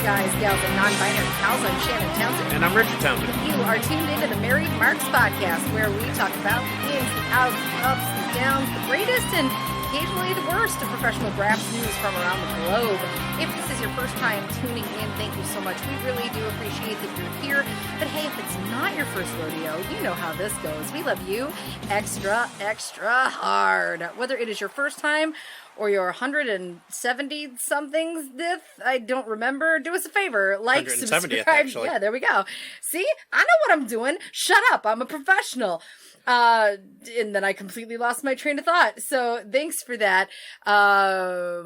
guys, gals, and non-binary pals. I'm Shannon Townsend. And I'm Richard Townsend. You are tuned into the Married Marks podcast, where we talk about the ins, the outs, the ups, the downs, the greatest, and occasionally the worst of professional graphs news from around the globe. If this is your first time tuning in, thank you so much. We really do appreciate that you're here. But hey, if it's not your first rodeo, you know how this goes. We love you extra, extra hard. Whether it is your first time or your 170-somethings, I don't remember. Do us a favor. Like, subscribe. Actually. Yeah, there we go. See? I know what I'm doing. Shut up. I'm a professional. And then I completely lost my train of thought. So thanks for that. Yeah,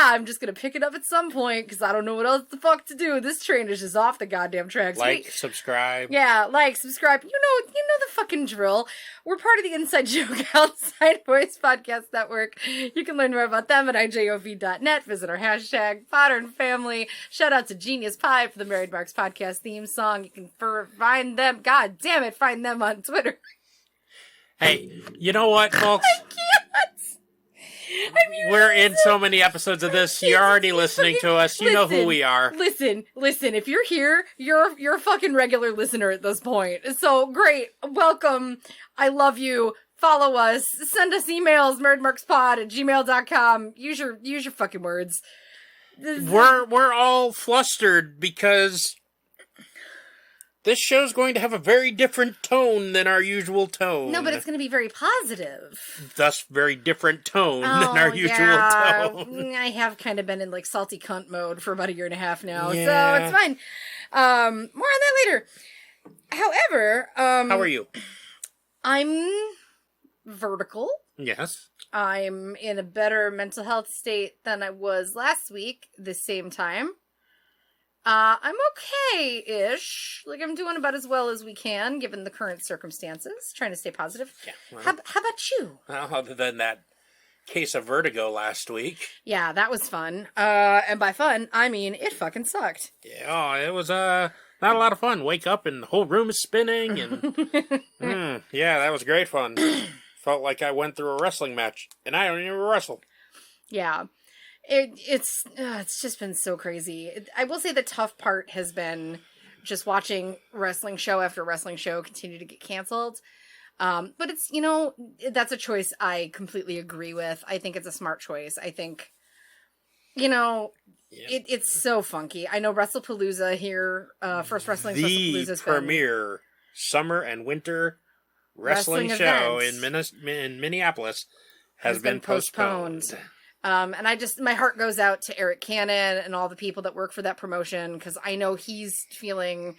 I'm just going to pick it up at some point because I don't know what else the fuck to do. This train is just off the goddamn tracks. Subscribe. Yeah, subscribe. You know the fucking drill. We're part of the Inside Joke Outside Voice Podcast Network. You can learn more about them at ijov.net. Visit our hashtag Modern Family. Shout out to Genius Pie for the Married Marks Podcast theme song. You can find them. God damn it, find them on Twitter. Hey, you know what, folks? I can't. We're in so many episodes of this. You're already listening to us. You know who we are. Listen. If you're here, you're a fucking regular listener at this point. So great. Welcome. I love you. Follow us. Send us emails. marriedmarkspod@gmail.com. Use your fucking words. We're all flustered because this show's going to have a very different tone than our usual tone. No, but it's going to be very positive. Thus, very different tone than our usual tone. I have kind of been in salty cunt mode for about a year and a half now, yeah. So it's fine. More on that later. However, how are you? I'm vertical. Yes. I'm in a better mental health state than I was last week this same time. I'm okay-ish. I'm doing about as well as we can, given the current circumstances. Trying to stay positive. Yeah. Well, how about you? Well, other than that case of vertigo last week. Yeah, that was fun. And by fun, I mean it fucking sucked. Yeah, it was not a lot of fun. Wake up and the whole room is spinning. And yeah, that was great fun. Felt like I went through a wrestling match, and I don't even wrestle. Yeah. It's just been so crazy. I will say the tough part has been just watching wrestling show after wrestling show continue to get canceled. But it's, that's a choice I completely agree with. I think it's a smart choice. I think, it's so funky. I know WrestlePalooza here, First Wrestling WrestlePalooza, the premier summer and winter wrestling show in Minneapolis has been postponed. And my heart goes out to Eric Cannon and all the people that work for that promotion, because I know he's feeling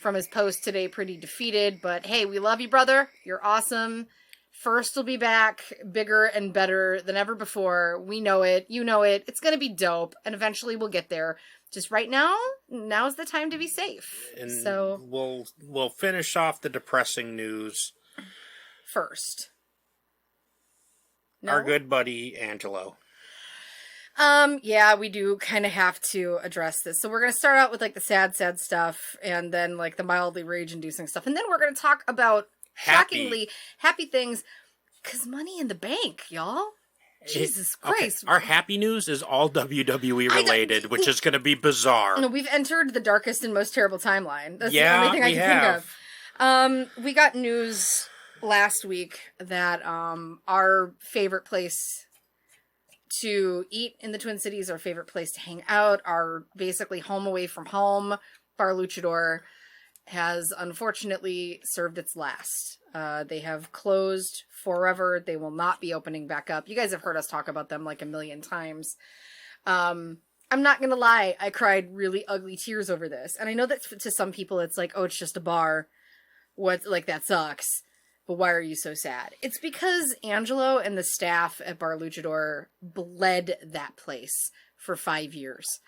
from his post today pretty defeated, but hey, we love you, brother. You're awesome. First will be back bigger and better than ever before. We know it. You know it. It's going to be dope, and eventually we'll get there. Just right now's the time to be safe. And so we'll finish off the depressing news first. No? Our good buddy Angelo. Yeah, we do kind of have to address this. So we're going to start out with the sad stuff, and then the mildly rage-inducing stuff. And then we're going to talk about shockingly happy things, because money in the bank, y'all. Jesus Christ. Okay. Our happy news is all WWE related, which is going to be bizarre. No, we've entered the darkest and most terrible timeline. That's the only thing I can think of. We got news last week that our favorite place to eat in the Twin Cities, our favorite place to hang out, our basically home away from home, Bar Luchador, has unfortunately served its last. They have closed forever. They will not be opening back up. You guys have heard us talk about them a million times. I'm not gonna lie, I cried really ugly tears over this. And I know that to some people it's oh, it's just a bar. That sucks. But why are you so sad? It's because Angelo and the staff at Bar Luchador bled that place for 5 years.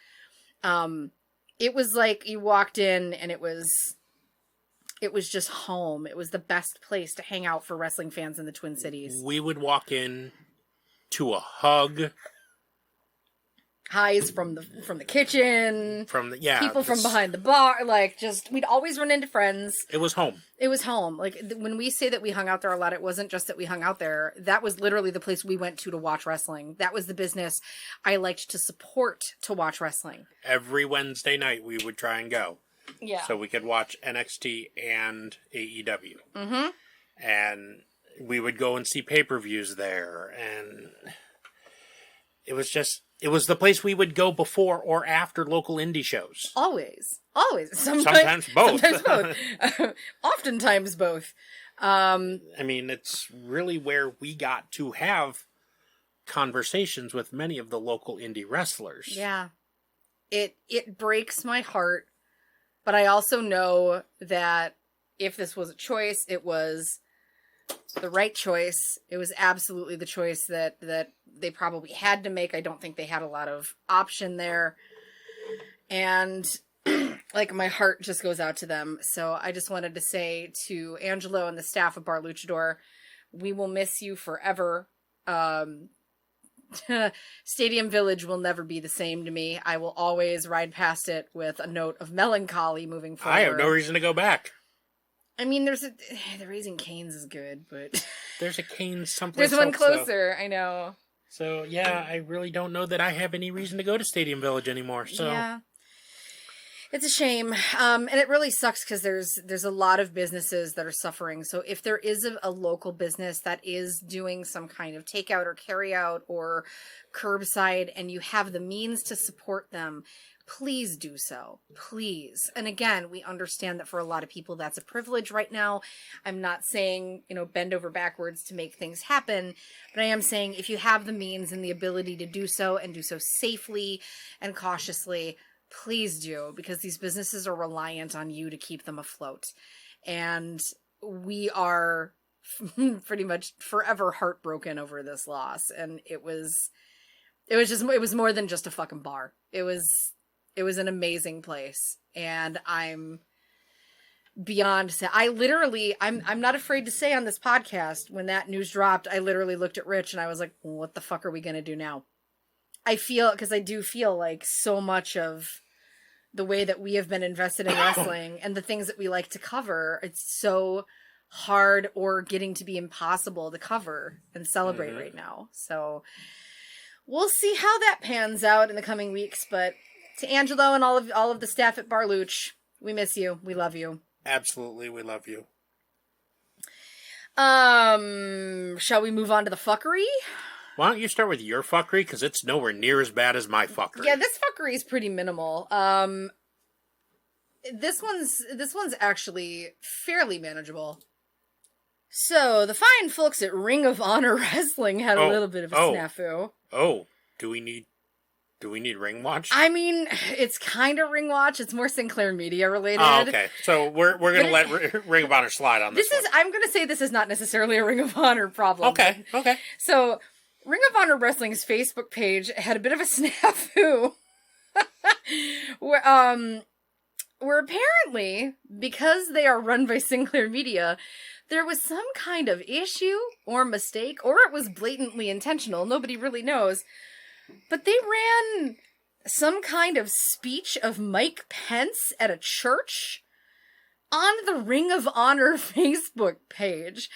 It was you walked in and it was just home. It was the best place to hang out for wrestling fans in the Twin Cities. We would walk in to a hug, highs from the kitchen, people from behind the bar, like just we'd always run into friends. It was home. It was home. Like when we say that we hung out there a lot, it wasn't just that we hung out there. That was literally the place we went to watch wrestling. That was the business I liked to support to watch wrestling. Every Wednesday night we would try and go. Yeah. So we could watch NXT and AEW. Mm-hmm. And we would go and see pay-per-views there, and it was the place we would go before or after local indie shows. Always. Sometimes both. Oftentimes both. I mean, it's really where we got to have conversations with many of the local indie wrestlers. Yeah. It breaks my heart, but I also know that if this was a choice, it was the right choice. It was absolutely the choice that they probably had to make. I don't think they had a lot of option there. And like my heart just goes out to them. So I just wanted to say to Angelo and the staff of Bar Luchador, we will miss you forever. Stadium Village will never be the same to me. I will always ride past it with a note of melancholy moving forward. I have no reason to go back. I mean, the Raising Cane's is good, but there's a Cane's someplace. There's one closer. I know. So yeah, I really don't know that I have any reason to go to Stadium Village anymore. So yeah, it's a shame, and it really sucks because there's a lot of businesses that are suffering. So if there is a local business that is doing some kind of takeout or carryout or curbside, and you have the means to support them, please do so. Please. And again, we understand that for a lot of people, that's a privilege right now. I'm not saying, bend over backwards to make things happen, but I am saying if you have the means and the ability to do so and do so safely and cautiously, please do, because these businesses are reliant on you to keep them afloat. And we are pretty much forever heartbroken over this loss. And it was more than just a fucking bar. It was an amazing place, and I'm beyond sad. I'm not afraid to say on this podcast, when that news dropped, I literally looked at Rich and I was like, what the fuck are we going to do now? I do feel like so much of the way that we have been invested in wrestling and the things that we like to cover, it's so hard or getting to be impossible to cover and celebrate right now. So we'll see how that pans out in the coming weeks, but to Angelo and all of the staff at Bar Luch, we miss you. We love you. Absolutely, we love you. Shall we move on to the fuckery? Why don't you start with your fuckery, because it's nowhere near as bad as my fuckery. Yeah, this fuckery is pretty minimal. This one's actually fairly manageable. So, the fine folks at Ring of Honor Wrestling had a little bit of a snafu. Oh, do we need Ring Watch? I mean, it's kind of Ring Watch. It's more Sinclair Media related. Oh, okay. So we're going to let Ring of Honor slide on this one. I'm going to say this is not necessarily a Ring of Honor problem. Okay. So, Ring of Honor Wrestling's Facebook page had a bit of a snafu. where apparently, because they are run by Sinclair Media, there was some kind of issue or mistake, or it was blatantly intentional. Nobody really knows. But they ran some kind of speech of Mike Pence at a church on the Ring of Honor Facebook page.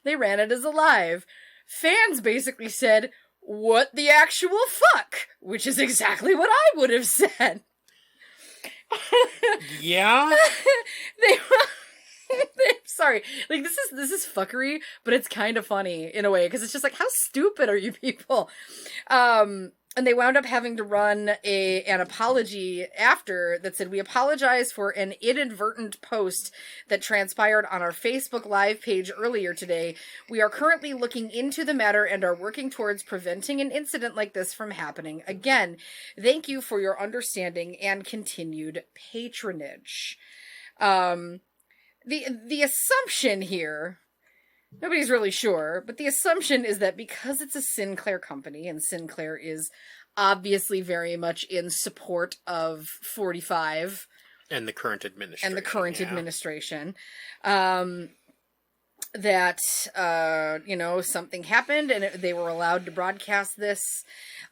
They ran it as a live. Fans basically said, "What the actual fuck?" Which is exactly what I would have said. Yeah? Sorry, like this is fuckery, but it's kind of funny in a way, because it's just like, how stupid are you people? And they wound up having to run an apology after that said, "We apologize for an inadvertent post that transpired on our Facebook Live page earlier today. We are currently looking into the matter and are working towards preventing an incident like this from happening again. Thank you for your understanding and continued patronage." The assumption here, nobody's really sure, but the assumption is that because it's a Sinclair company, and Sinclair is obviously very much in support of 45 and the current administration, that, something happened and they were allowed to broadcast this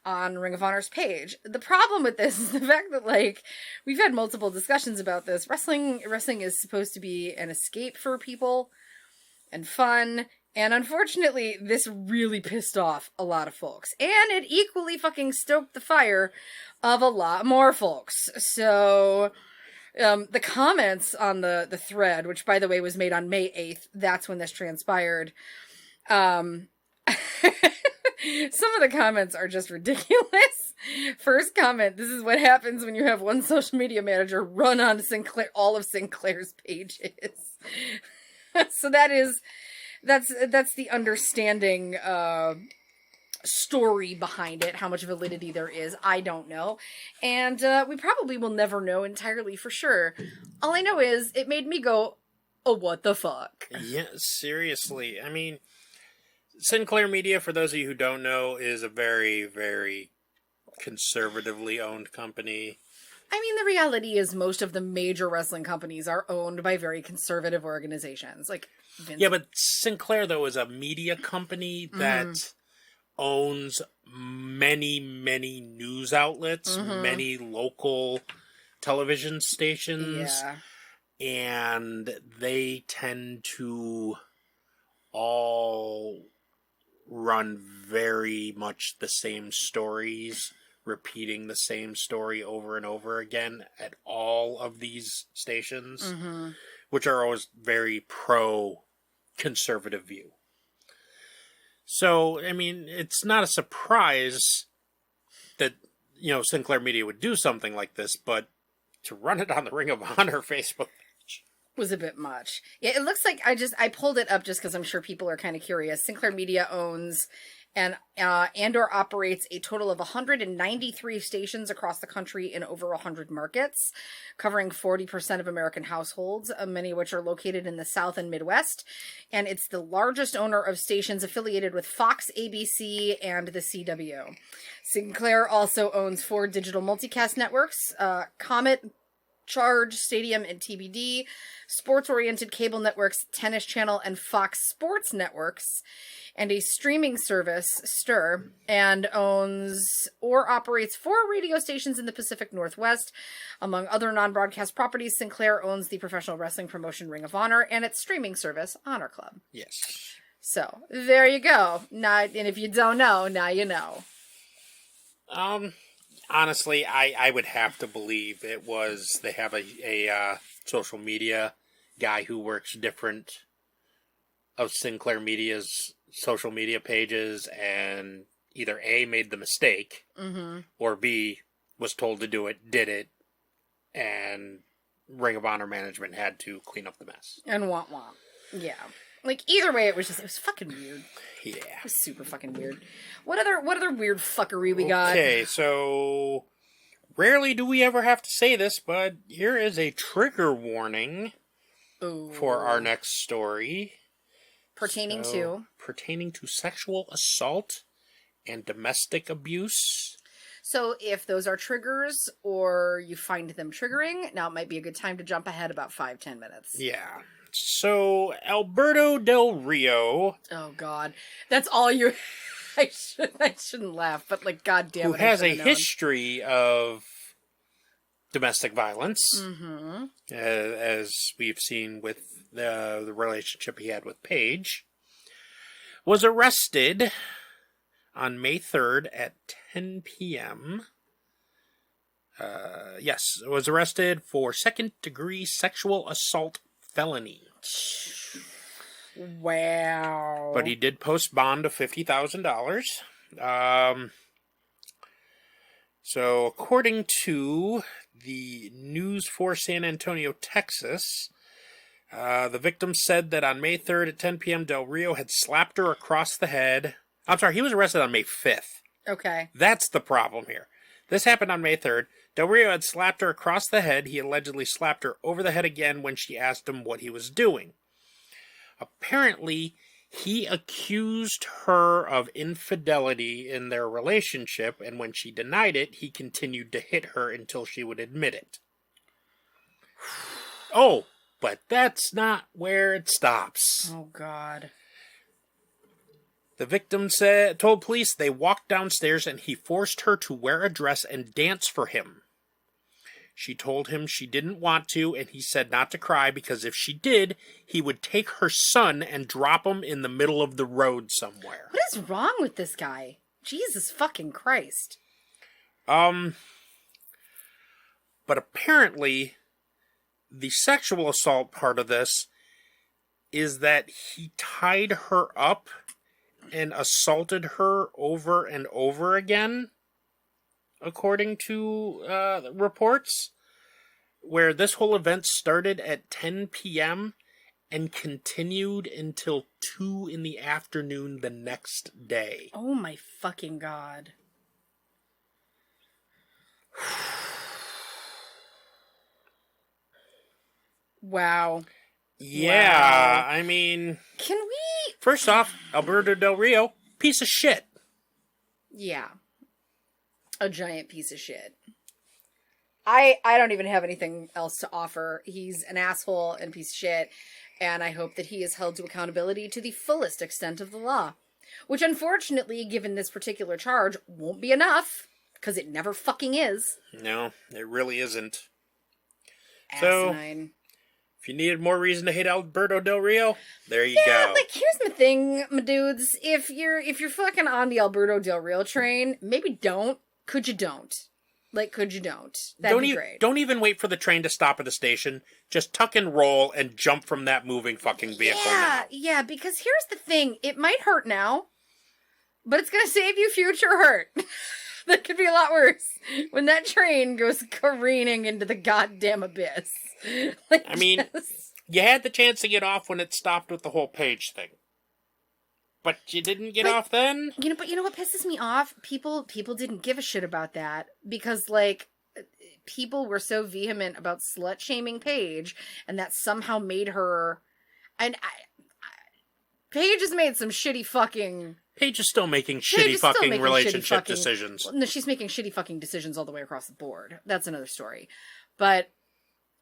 on Ring of Honor's page. The problem with this is the fact that, like, we've had multiple discussions about this. Wrestling is supposed to be an escape for people and fun. And unfortunately, this really pissed off a lot of folks. And it equally fucking stoked the fire of a lot more folks. So, the comments on the thread, which by the way was made on May 8th, that's when this transpired. Some of the comments are just ridiculous. First comment, this is what happens when you have one social media manager run on all of Sinclair's pages. So that's the understanding story behind it. How much validity there is, I don't know. And we probably will never know entirely for sure. All I know is it made me go, oh, what the fuck? Yeah, seriously. I mean, Sinclair Media, for those of you who don't know, is a very, very conservatively owned company. I mean, the reality is most of the major wrestling companies are owned by very conservative organizations. Like Vince. Yeah, but Sinclair, though, is a media company that owns many, many news outlets, many local television stations. Yeah. And they tend to all run very much the same stories, repeating the same story over and over again at all of these stations, which are always very pro-conservative view. So, I mean, it's not a surprise that, Sinclair Media would do something like this, but to run it on the Ring of Honor Facebook page was a bit much. Yeah, it looks like I pulled it up just because I'm sure people are kind of curious. Sinclair Media owns and or operates a total of 193 stations across the country in over 100 markets, covering 40% of American households, many of which are located in the South and Midwest. And it's the largest owner of stations affiliated with Fox, ABC, and the CW. Sinclair also owns 4 digital multicast networks, Comet, Charge, Stadium, and TBD, sports-oriented cable networks, Tennis Channel, and Fox Sports Networks, and a streaming service, Stir, and owns or operates 4 radio stations in the Pacific Northwest. Among other non-broadcast properties, Sinclair owns the professional wrestling promotion Ring of Honor and its streaming service, Honor Club. Yes. So, there you go. And if you don't know, now you know. Honestly, I would have to believe they have a social media guy who works different of Sinclair Media's social media pages and either A, made the mistake, or B, was told to do it, did it, and Ring of Honor management had to clean up the mess. And womp womp. Yeah. Like, either way, it was fucking weird. Yeah. It was super fucking weird. What other weird fuckery we got? Okay, so rarely do we ever have to say this, but here is a trigger warning for our next story. Pertaining to sexual assault and domestic abuse. So if those are triggers or you find them triggering, now it might be a good time to jump ahead about 5-10 minutes. Yeah. So Alberto Del Rio. Oh God, that's all you. I shouldn't laugh, but like, goddamn, who has a history of domestic violence, as we've seen with the relationship he had with Paige, was arrested on May 3rd at 10 p.m. Was arrested for second-degree sexual assault felony. Wow. But he did post bond of $50,000. So according to the News for San Antonio, Texas, the victim said that on May 3rd at 10 p.m. Del Rio had slapped her across the head. I'm sorry, he was arrested on May 5th. Okay. That's the problem here. This happened on May 3rd. Del Rio had slapped her across the head. He allegedly slapped her over the head again when she asked him what he was doing. Apparently, he accused her of infidelity in their relationship, and when she denied it, he continued to hit her until she would admit it. Oh, But that's not where it stops. Oh, God. The victim told police they walked downstairs and he forced her to wear a dress and dance for him. She told him she didn't want to, and he said not to cry because if she did, he would take her son and drop him in the middle of the road somewhere. What is wrong with this guy? Jesus fucking Christ. But apparently, the sexual assault part of this is that he tied her up and assaulted her over and over again, according to reports, where this whole event started at 10 p.m. and continued until 2 in the afternoon the next day. Oh my fucking God. Wow. Yeah, wow. I mean... Can we... First off, Alberto Del Rio, piece of shit. Yeah. A giant piece of shit. I don't even have anything else to offer. He's an asshole and piece of shit, and I hope that he is held to accountability to the fullest extent of the law. Which, unfortunately, given this particular charge, won't be enough, because it never fucking is. No, it really isn't. Asinine. So, if you needed more reason to hate Alberto Del Rio, there you go. Like, here's the thing, my dudes. If you're fucking on the Alberto Del Rio train, maybe don't. Could you don't? Like, could you don't? That'd be great. Don't even wait for the train to stop at a station. Just tuck and roll and jump from that moving fucking vehicle now. Yeah, because here's the thing. It might hurt now, but it's going to save you future hurt. That could be a lot worse when that train goes careening into the goddamn abyss. Like, I mean, you had the chance to get off when it stopped with the whole page thing. But you didn't get off then? But you know what pisses me off? People didn't give a shit about that because, like, people were so vehement about slut-shaming Paige, and that somehow made her... And Paige has made some shitty fucking... Paige is still making shitty fucking relationship decisions. No, she's making shitty fucking decisions all the way across the board. That's another story. But,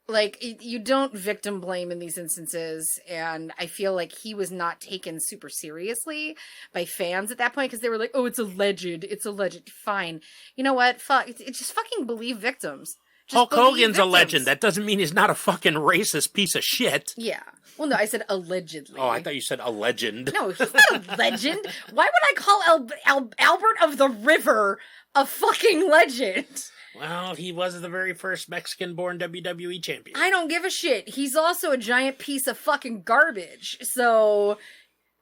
like, you don't victim blame in these instances, and I feel like he was not taken super seriously by fans at that point, because they were like, oh, it's alleged. Fine. You know what? Fuck. Just fucking believe victims. Hulk Hogan's a legend. That doesn't mean he's not a fucking racist piece of shit. Yeah. Well, no, I said allegedly. Oh, I thought you said a legend. No, he's not a legend. Why would I call Albert of the River a fucking legend? Well, he was the very first Mexican-born WWE champion. I don't give a shit. He's also a giant piece of fucking garbage. So,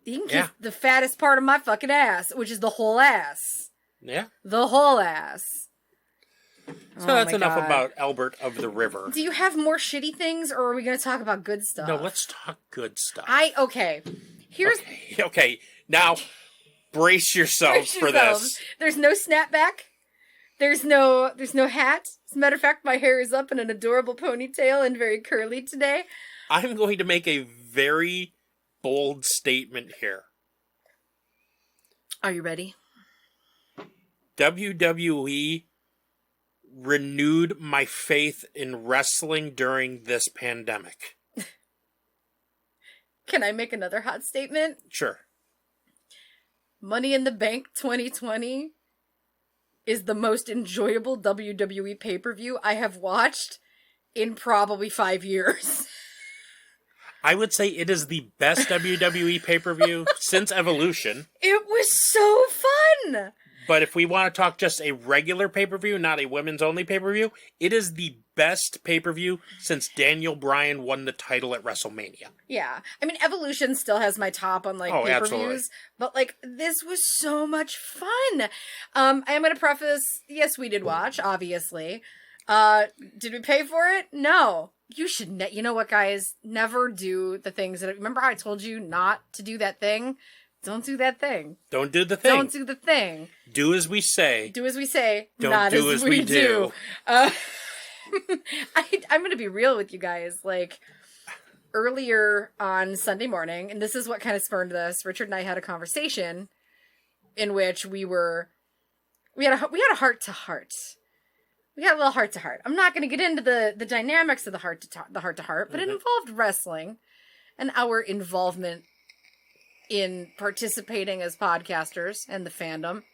he can kiss the fattest part of my fucking ass, which is the whole ass. Yeah. The whole ass. So that's enough about Albert of the River. Do you have more shitty things, or are we going to talk about good stuff? No, let's talk good stuff. Okay. Here's... Okay. Now, brace yourselves for this. There's no snapback. There's no hat. As a matter of fact, my hair is up in an adorable ponytail and very curly today. I'm going to make a very bold statement here. Are you ready? WWE renewed my faith in wrestling during this pandemic. Can I make another hot statement? Sure. Money in the Bank 2020 is the most enjoyable WWE pay-per-view I have watched in probably 5 years. I would say it is the best WWE pay-per-view since Evolution. It was so fun! But if we want to talk just a regular pay-per-view, not a women's-only pay-per-view, it is the best pay-per-view since Daniel Bryan won the title at WrestleMania. Yeah. I mean, Evolution still has my top on, like, pay-per-views. Absolutely. But, like, this was so much fun. I am going to preface, yes, we did watch, obviously. Did we pay for it? No. You should, you know what, guys? Never do the things that... Remember how I told you not to do that thing? Don't do that thing. Don't do the thing. Don't do the thing. Do as we say. Do as we say. Don't not do as we do. I'm going to be real with you guys. Like, earlier on Sunday morning, and this is what kind of spurned this, Richard and I had a conversation in which we had a heart-to-heart. we got a little heart to heart. I'm not going to get into the dynamics of the heart to heart, but it involved wrestling and our involvement in participating as podcasters and the fandom.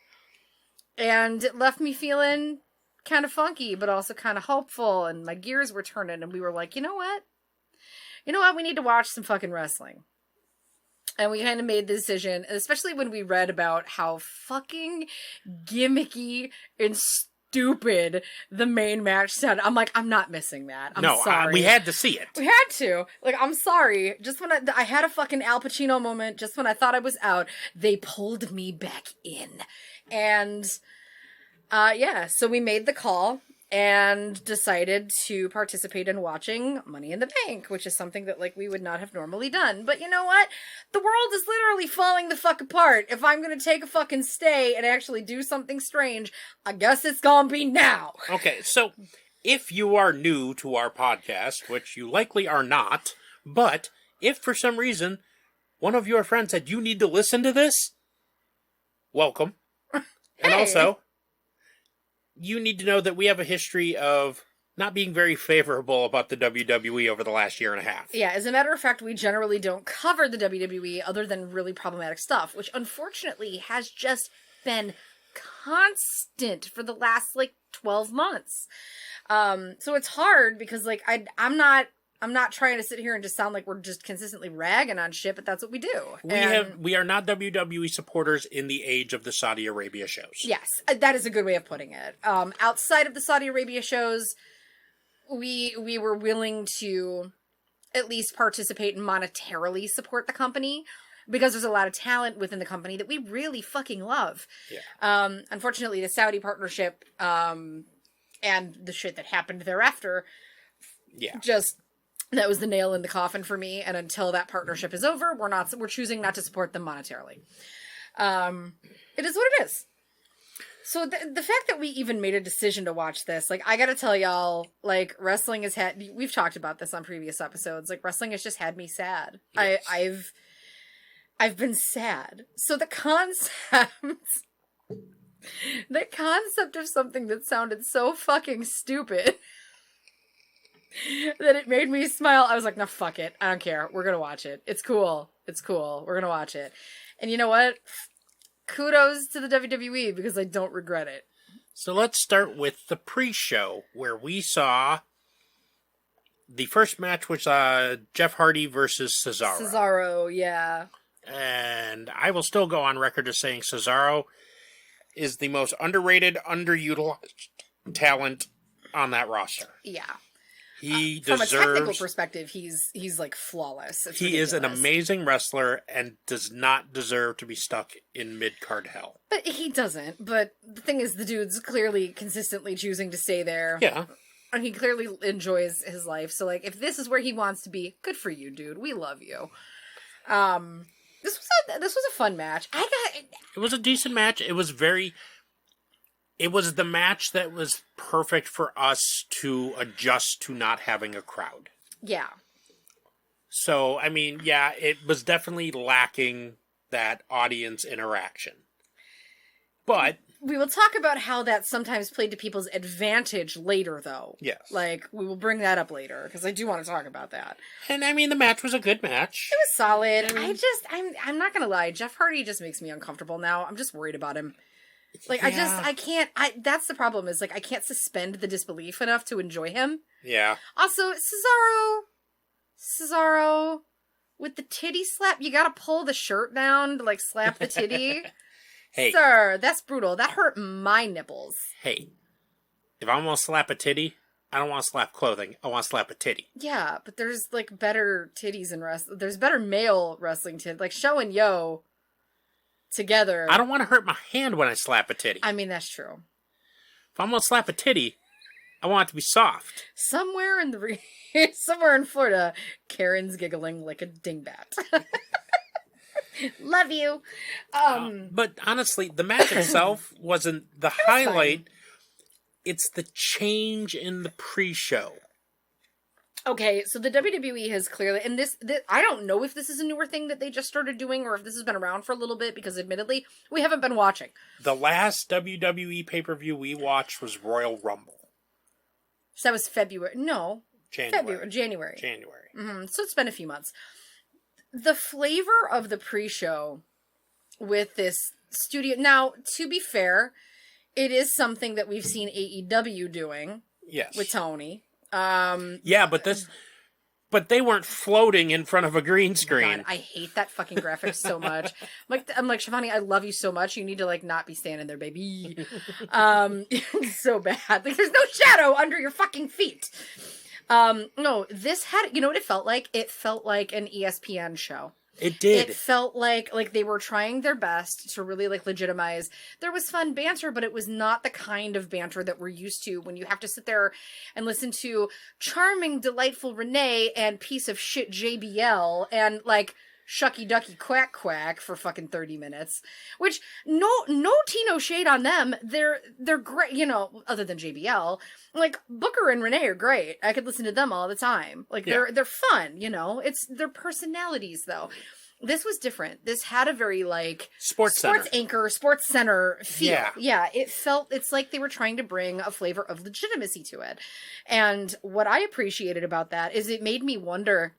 And it left me feeling kind of funky, but also kind of hopeful, and my gears were turning, and we were like, you know what? We need to watch some fucking wrestling. And we kind of made the decision, especially when we read about how fucking gimmicky and stupid the main match sounded. I'm like, I'm not missing that. I'm sorry. We had to see it. We had to. Like, I'm sorry. Just when I had a fucking Al Pacino moment, just when I thought I was out, they pulled me back in. And, so we made the call and decided to participate in watching Money in the Bank, which is something that, like, we would not have normally done. But you know what? The world is literally falling the fuck apart. If I'm gonna take a fucking stay and actually do something strange, I guess it's gonna be now. Okay, so if you are new to our podcast, which you likely are not, but if for some reason one of your friends said you need to listen to this, welcome. And also, you need to know that we have a history of not being very favorable about the WWE over the last year and a half. Yeah, as a matter of fact, we generally don't cover the WWE other than really problematic stuff, which unfortunately has just been constant for the last, 12 months. So it's hard because, I'm not trying to sit here and just sound like we're just consistently ragging on shit, but that's what we do. We are not WWE supporters in the age of the Saudi Arabia shows. Yes, that is a good way of putting it. Outside of the Saudi Arabia shows, we were willing to at least participate and monetarily support the company because there's a lot of talent within the company that we really fucking love. Yeah. Unfortunately, the Saudi partnership and the shit that happened thereafter, that was the nail in the coffin for me. And until that partnership is over, we're choosing not to support them monetarily. It is what it is. So the fact that we even made a decision to watch this, I gotta tell y'all, wrestling has we've talked about this on previous episodes, wrestling has just had me sad. Yes. I've been sad. So the concept of something that sounded so fucking stupid that it made me smile. I was like, no, fuck it. I don't care. We're gonna watch it. It's cool. We're gonna watch it. And you know what? Kudos to the WWE because I don't regret it. So let's start with the pre-show where we saw the first match was Jeff Hardy versus Cesaro. Cesaro, yeah. And I will still go on record as saying Cesaro is the most underrated, underutilized talent on that roster. Yeah. He from deserves... a technical perspective, he's flawless. It's he ridiculous. is an amazing wrestler and does not deserve to be stuck in mid-card hell. But he doesn't. But the thing is, the dude's clearly consistently choosing to stay there. Yeah. And he clearly enjoys his life. So, if this is where he wants to be, good for you, dude. We love you. This was a fun match. It was a decent match. It was the match that was perfect for us to adjust to not having a crowd. Yeah. So, it was definitely lacking that audience interaction. But we will talk about how that sometimes played to people's advantage later, though. Yes. We will bring that up later, because I do want to talk about that. And, the match was a good match. It was solid. I'm not going to lie. Jeff Hardy just makes me uncomfortable now. I'm just worried about him. That's the problem is, I can't suspend the disbelief enough to enjoy him. Yeah. Also, Cesaro, with the titty slap, you gotta pull the shirt down to, slap the titty. Hey. Sir, that's brutal. That hurt my nipples. Hey, if I'm gonna slap a titty, I don't want to slap clothing. I want to slap a titty. Yeah, but there's, better titties in wrestling. There's better male wrestling titties. Show and Yo together. I don't want to hurt my hand when I slap a titty. That's true. If I'm gonna slap a titty, I want it to be soft. Somewhere in Florida, Karen's giggling like a dingbat. Love you. But honestly, the match itself wasn't the highlight. Fine. It's the change in the pre-show. Okay, so the WWE has clearly, and this I don't know if this is a newer thing that they just started doing or if this has been around for a little bit because admittedly, we haven't been watching. The last WWE pay-per-view we watched was Royal Rumble. So that was February. No. January. January. January. So it's been a few months. The flavor of the pre-show with this studio... Now, to be fair, it is something that we've seen AEW doing. Yes. With Tony. Yeah, but they weren't floating in front of a green screen. God, I hate that fucking graphic so much. I'm like, Shivani, I love you so much. You need to, like, not be standing there, baby. It's so bad. Like, there's no shadow under your fucking feet. No, this had, you know what it felt like? It felt like an ESPN show. It did. It felt like they were trying their best to really, like, legitimize. There was fun banter, but it was not the kind of banter that we're used to when you have to sit there and listen to charming, delightful Renee and piece of shit JBL and, like, shucky ducky quack quack for fucking 30 minutes. Which, no Tino shade on them. They're great, you know, other than JBL. Like, Booker and Renee are great. I could listen to them all the time. Like, they're fun, you know? It's their personalities, though. This was different. This had a very, like... Sports anchor, Sports Center feel. Yeah, it's like they were trying to bring a flavor of legitimacy to it. And what I appreciated about that is it made me wonder...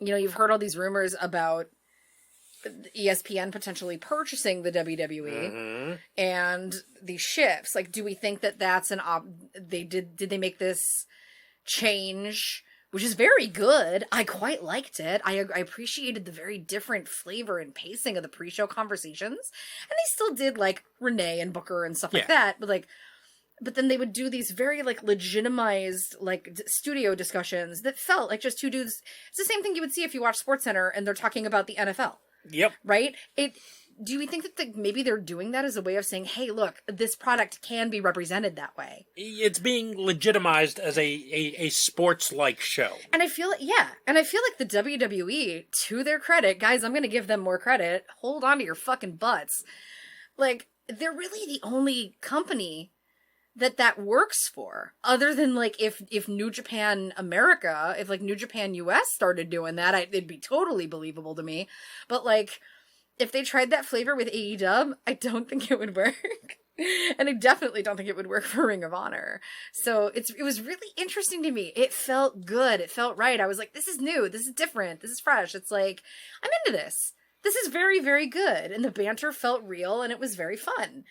You know, you've heard all these rumors about ESPN potentially purchasing the WWE and these shifts. Like, do we think that that's did they make this change, which is very good. I quite liked it. I appreciated the very different flavor and pacing of the pre-show conversations. And they still did, like, Renee and Booker and stuff like that. But then they would do these very, like, legitimized, like, studio discussions that felt like just two dudes. It's the same thing you would see if you watch SportsCenter and they're talking about the NFL. Yep. Right? Do we think that maybe they're doing that as a way of saying, hey, look, this product can be represented that way? It's being legitimized as a sports-like show. And I feel like the WWE, to their credit, guys, I'm going to give them more credit. Hold on to your fucking butts. Like, they're really the only company that works for, other than, like, if New Japan America, if, like, New Japan US started doing that, it'd be totally believable to me. But, like, if they tried that flavor with AEW, I don't think it would work. And I definitely don't think it would work for Ring of Honor. So it was really interesting to me. It felt good. It felt right. I was like, this is new. This is different. This is fresh. It's like, I'm into this. This is very, very good. And the banter felt real and it was very fun.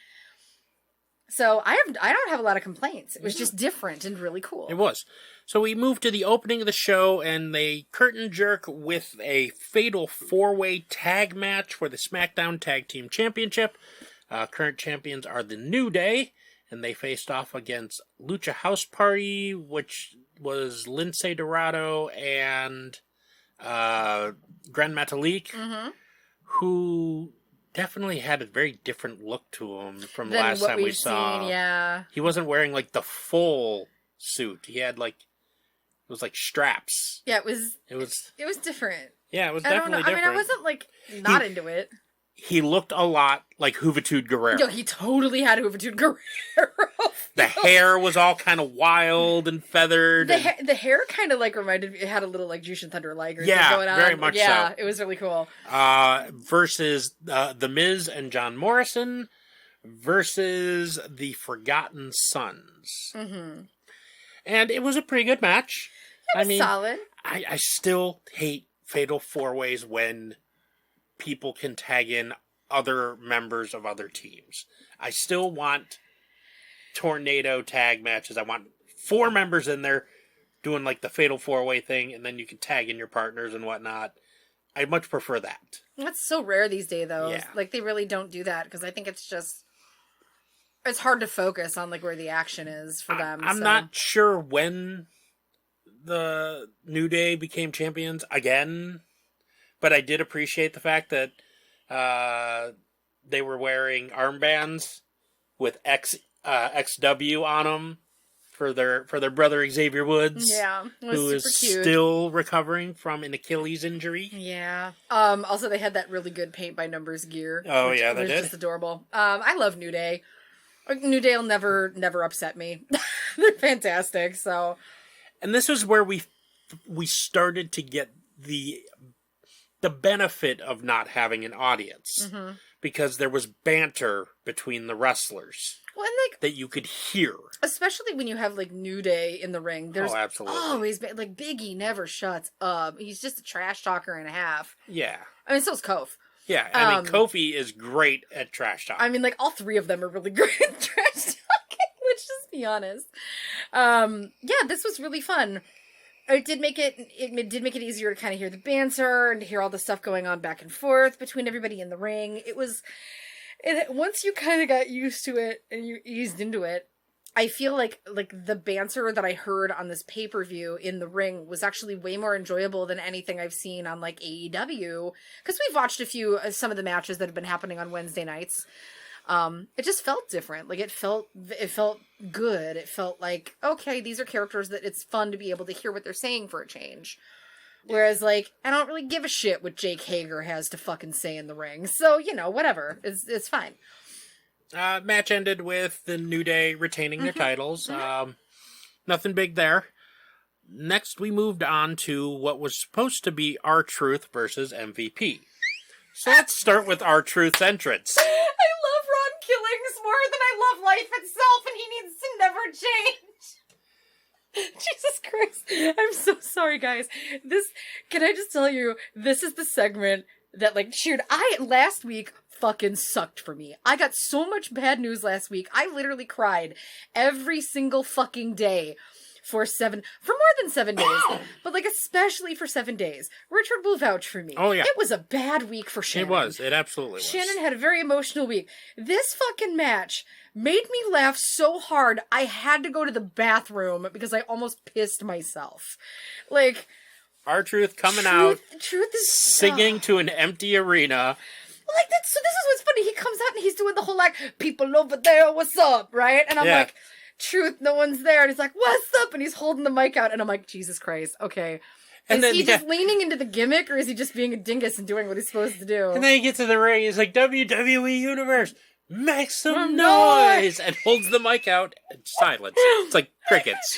So I don't have a lot of complaints. It was just different and really cool. It was. So we moved to the opening of the show, and they curtain jerk with a fatal four-way tag match for the SmackDown Tag Team Championship. Current champions are the New Day, and they faced off against Lucha House Party, which was Lince Dorado and Gran Metalik, who definitely had a very different look to him from last time we saw. Yeah. He wasn't wearing, like, the full suit. He had, like, it was like straps. Yeah, it was different. Yeah, it was definitely different. I mean, I wasn't, like, not into it. He looked a lot like Juventud Guerrero. Yo, he totally had Juventud Guerrero. The hair was all kind of wild and feathered. The hair kind of, like, reminded me, it had a little, like, Jushin Thunder Liger thing going on. Very much so. Yeah, it was really cool. Versus The Miz and John Morrison versus the Forgotten Sons. Mm-hmm. And it was a pretty good match. It was solid. I still hate Fatal 4-Ways when people can tag in other members of other teams. I still want tornado tag matches. I want 4 members in there doing, like, the Fatal 4-Way thing, and then you can tag in your partners and whatnot. I much prefer that. That's so rare these days, though. Yeah. Like, they really don't do that, because I think it's hard to focus on, like, where the action is for them. I'm not sure when the New Day became champions again, but I did appreciate the fact that they were wearing armbands with XW on them for their brother Xavier Woods. Yeah, who is still recovering from an Achilles injury. Yeah. Also, they had that really good paint by numbers gear. Oh yeah, they did. Just adorable. I love New Day. New Day will never upset me. They're fantastic. So, and this is where we started to get the benefit of not having an audience. because there was banter between the wrestlers. Well, and like that you could hear, especially when you have like New Day in the ring. There's absolutely. always like Biggie never shuts up. He's just a trash talker and a half. Yeah, I mean, so's Kofi. Yeah, I mean, Kofi is great at trash talking. I mean, like all three of them are really great at trash talking. Let's just be honest. Yeah, this was really fun. It did make it easier to kind of hear the banter and to hear all the stuff going on back and forth between everybody in the ring. Once you kind of got used to it and you eased into it, I feel like the banter that I heard on this pay-per-view in the ring was actually way more enjoyable than anything I've seen on like AEW, because we've watched some of the matches that have been happening on Wednesday nights. It just felt different. Like it felt good. It felt like, okay, these are characters that it's fun to be able to hear what they're saying for a change. Whereas, like, I don't really give a shit what Jake Hager has to fucking say in the ring. So, whatever. It's fine. Match ended with the New Day retaining their titles. Nothing big there. Next, we moved on to what was supposed to be R-Truth versus MVP. So let's start with R-Truth's entrance. I love Ron Killings more than I love life itself, and he needs to never change. Jesus Christ. I'm so sorry, guys. Can I just tell you, this is the segment that, like, cheered. Last week fucking sucked for me. I got so much bad news last week. I literally cried every single fucking day for more than 7 days, but, like, especially for 7 days. Richard will vouch for me. Oh, yeah. It was a bad week for Shannon. It was. It absolutely was. Shannon had a very emotional week. This fucking match made me laugh so hard I had to go to the bathroom because I almost pissed myself. Like, R-Truth coming out, Truth is singing to an empty arena. Like, so this is what's funny. He comes out and he's doing the whole, like, people over there, what's up, right? And I'm like, Truth, no one's there. And he's like, what's up? And he's holding the mic out. And I'm like, Jesus Christ, okay. Is he just leaning into the gimmick, or is he just being a dingus and doing what he's supposed to do? And then he gets to the ring, he's like, WWE Universe, make some noise! And holds the mic out, and silence. It's like crickets.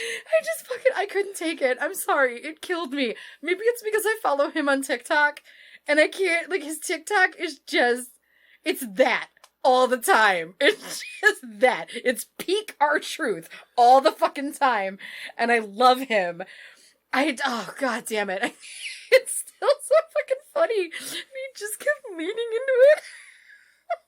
I couldn't take it. I'm sorry. It killed me. Maybe it's because I follow him on TikTok, and I can't, like, his TikTok is just, it's that. All the time. It's just that. It's peak R-Truth all the fucking time. And I love him. Oh, god damn it. It's still so fucking funny. He just kept leaning into it.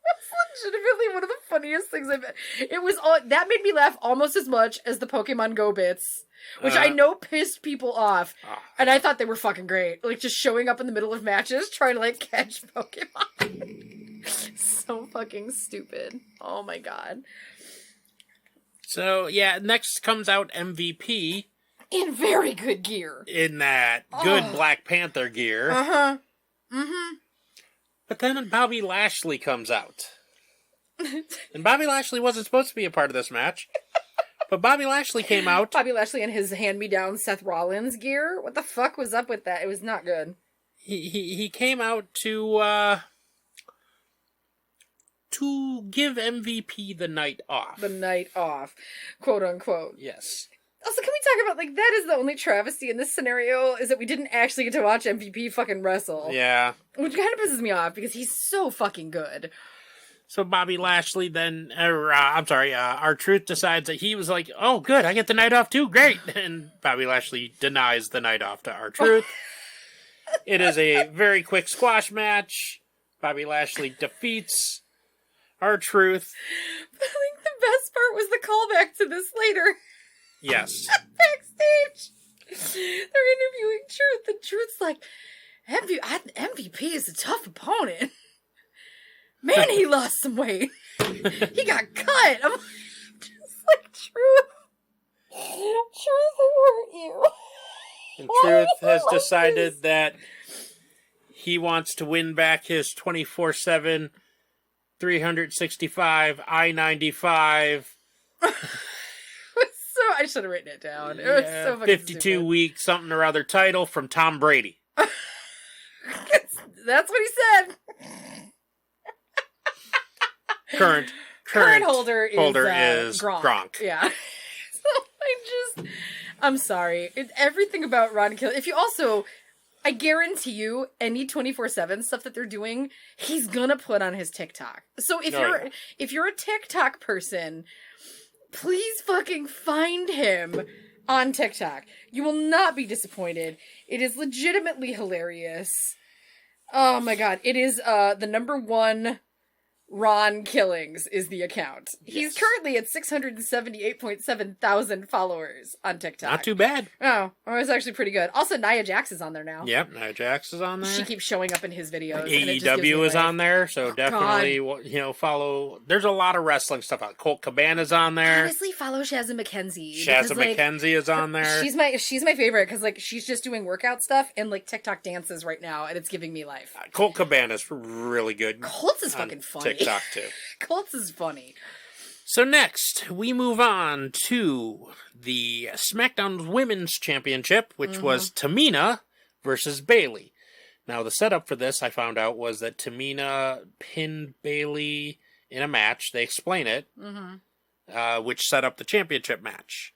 That's legitimately one of the funniest things that made me laugh almost as much as the Pokemon Go bits, which I know pissed people off. And I thought they were fucking great. Like, just showing up in the middle of matches, trying to, like, catch Pokemon. So fucking stupid. Oh my god. So, yeah, next comes out MVP. In very good gear. In that good Black Panther gear. Uh-huh. Mm-hmm. But then Bobby Lashley comes out. And Bobby Lashley wasn't supposed to be a part of this match. But Bobby Lashley came out. Bobby Lashley in his hand-me-down Seth Rollins gear? What the fuck was up with that? It was not good. He came out to give MVP the night off. The night off. Quote unquote. Yes. Also, can we talk about, like, that is the only travesty in this scenario, is that we didn't actually get to watch MVP fucking wrestle. Yeah. Which kind of pisses me off, because he's so fucking good. So Bobby Lashley then, R-Truth decides that he was like, oh, good, I get the night off too, great. And Bobby Lashley denies the night off to R-Truth. It is a very quick squash match. Bobby Lashley defeats R-Truth. But I think the best part was the callback to this later. Yes. Backstage. They're interviewing Truth, and Truth's like, MVP is a tough opponent. Man, he lost some weight. He got cut. I'm just like, Truth. Truth, who hurt you? And Truth has decided that he wants to win back his 24/7, 365, I-95. I should have written it down. It was so fucking 52-week something or other title from Tom Brady. That's what he said. Current holder is Gronk. Yeah. So I'm sorry. Everything about Ron Kill. If you also, I guarantee you, any 24/7 stuff that they're doing, he's gonna put on his TikTok. So if you're a TikTok person, please fucking find him on TikTok. You will not be disappointed. It is legitimately hilarious. Oh my god. It is the number one Ron Killings is the account. Yes. He's currently at 678.7 thousand followers on TikTok. Not too bad. Oh, it's actually pretty good. Also, Nia Jax is on there now. Yep, Nia Jax is on there. She keeps showing up in his videos. AEW is on there, so definitely, follow. There's a lot of wrestling stuff out. Colt Cabana's on there. Honestly, follow Shazza McKenzie. Shazza McKenzie is on there. She's my favorite because she's just doing workout stuff and TikTok dances right now, and it's giving me life. Colt Cabana's really good. Colt's is fucking funny. TikTok too. Colt's is funny. So next, we move on to the SmackDown Women's Championship, which was Tamina versus Bayley. Now, the setup for this, I found out, was that Tamina pinned Bayley in a match. They explain it, which set up the championship match.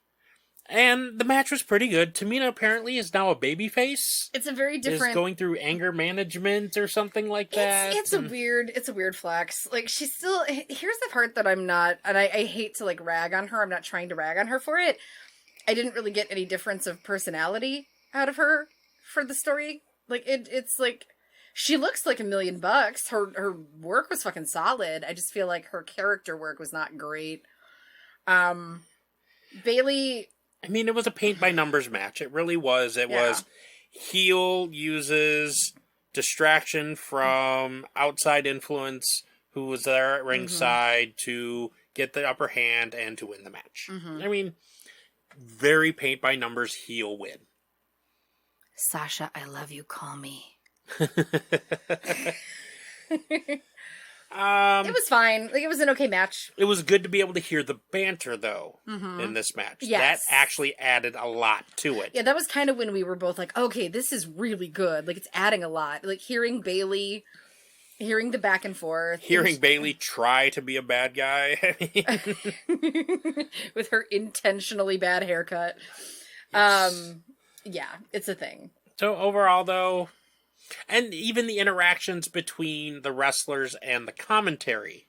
And the match was pretty good. Tamina apparently is now a babyface. It's a very different... Is going through anger management or something like that. It's a weird flex. She's still... Here's the part that I'm not... And I hate to, rag on her. I'm not trying to rag on her for it. I didn't really get any difference of personality out of her for the story. It's she looks like $1 million. Her work was fucking solid. I just feel like her character work was not great. Bayley... I mean, it was a paint-by-numbers match. It really was. It was heel uses distraction from outside influence who was there at ringside to get the upper hand and to win the match. I mean, very paint-by-numbers heel win. Sasha, I love you. Call me. It was fine. It was an okay match. It was good to be able to hear the banter, though, in this match. Yes. That actually added a lot to it. Yeah, that was kind of when we were both like, okay, this is really good. It's adding a lot. Hearing Bayley, hearing the back and forth. Hearing Bayley try to be a bad guy. With her intentionally bad haircut. Yes. Yeah, it's a thing. So overall, though... And even the interactions between the wrestlers and the commentary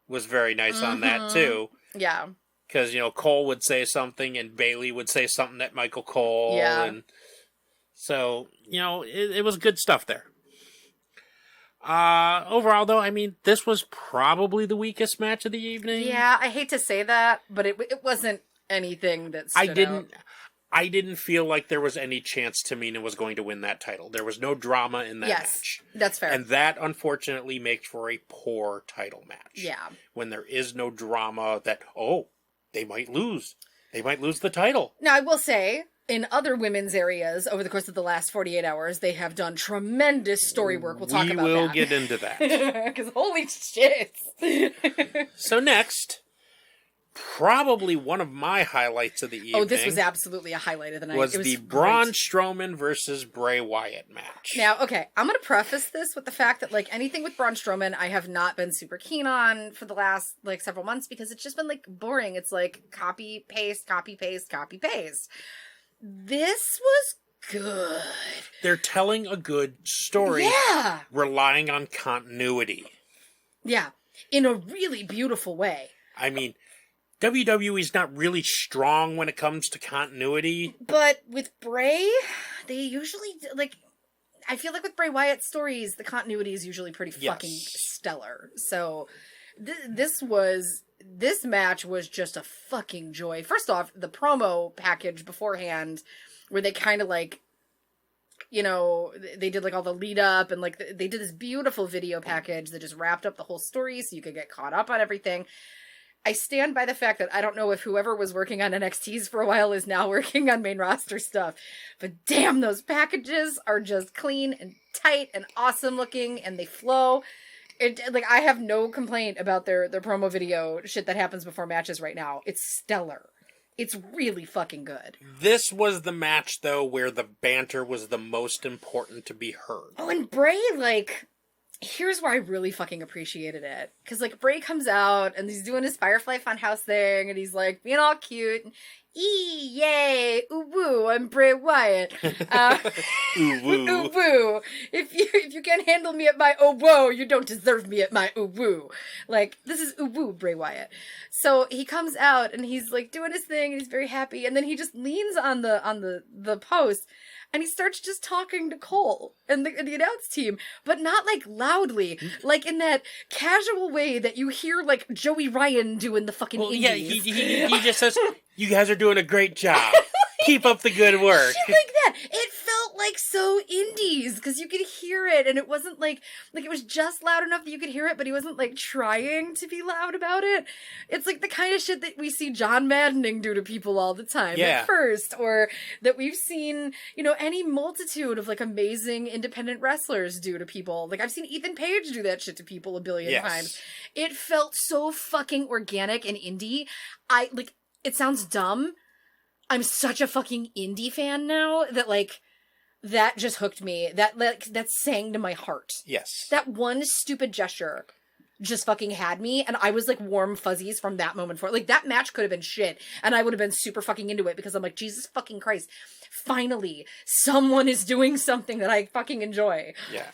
was very nice on that, too. Yeah. Because, Cole would say something and Bayley would say something at Michael Cole. Yeah. And so, it was good stuff there. Overall, though, I mean, this was probably the weakest match of the evening. Yeah, I hate to say that, but it wasn't anything that stood out. I didn't feel like there was any chance Tamina was going to win that title. There was no drama in that match. That's fair. And that, unfortunately, makes for a poor title match. Yeah. When there is no drama that, they might lose. They might lose the title. Now, I will say, in other women's areas, over the course of the last 48 hours, they have done tremendous story work. We'll talk about that. We will get into that. Because holy shit. So next... Probably one of my highlights of the evening. Oh, this was absolutely a highlight of the night. Was the Braun Strowman versus Bray Wyatt match. Now, okay, I'm going to preface this with the fact that, anything with Braun Strowman, I have not been super keen on for the last, several months because it's just been, boring. It's copy, paste, copy, paste, copy, paste. This was good. They're telling a good story. Yeah. Relying on continuity. Yeah. In a really beautiful way. I mean... WWE's not really strong when it comes to continuity. But with Bray, they usually, I feel like with Bray Wyatt's stories, the continuity is usually pretty fucking stellar. So, this match was just a fucking joy. First off, the promo package beforehand, where they kind of they did all the lead up and they did this beautiful video package that just wrapped up the whole story so you could get caught up on everything. I stand by the fact that I don't know if whoever was working on NXT's for a while is now working on main roster stuff. But damn, those packages are just clean and tight and awesome looking and they flow. I have no complaint about their promo video shit that happens before matches right now. It's stellar. It's really fucking good. This was the match, though, where the banter was the most important to be heard. Oh, and Bray, here's where I really fucking appreciated it. Because, Bray comes out, and he's doing his Firefly Funhouse thing, and he's, being all cute. Yay! Ooh woo! I'm Bray Wyatt. Ooh woo! Ooh woo! If you can't handle me at my oh whoa, you don't deserve me at my ooh woo. Like, this is ooh woo, Bray Wyatt. So he comes out and he's like doing his thing and he's very happy, and then he just leans on the post. And he starts just talking to Cole and the announce team, but not like loudly, like in that casual way that you hear like Joey Ryan doing the fucking indies. Yeah, he just says, "You guys are doing a great job. Keep up the good work." Shit like that. It felt like so indies because you could hear it, and it wasn't like it was just loud enough that you could hear it, but he wasn't like trying to be loud about it. It's like the kind of shit that we see John Maddening do to people all the time at first, or that we've seen, any multitude of like amazing independent wrestlers do to people. Like I've seen Ethan Page do that shit to people a billion times. It felt so fucking organic and indie. It sounds dumb. I'm such a fucking indie fan now that like that just hooked me. That sang to my heart. Yes. That one stupid gesture just fucking had me, and I was like warm fuzzies from that moment forward. Like that match could have been shit, and I would have been super fucking into it because I'm like, Jesus fucking Christ, finally someone is doing something that I fucking enjoy. Yeah.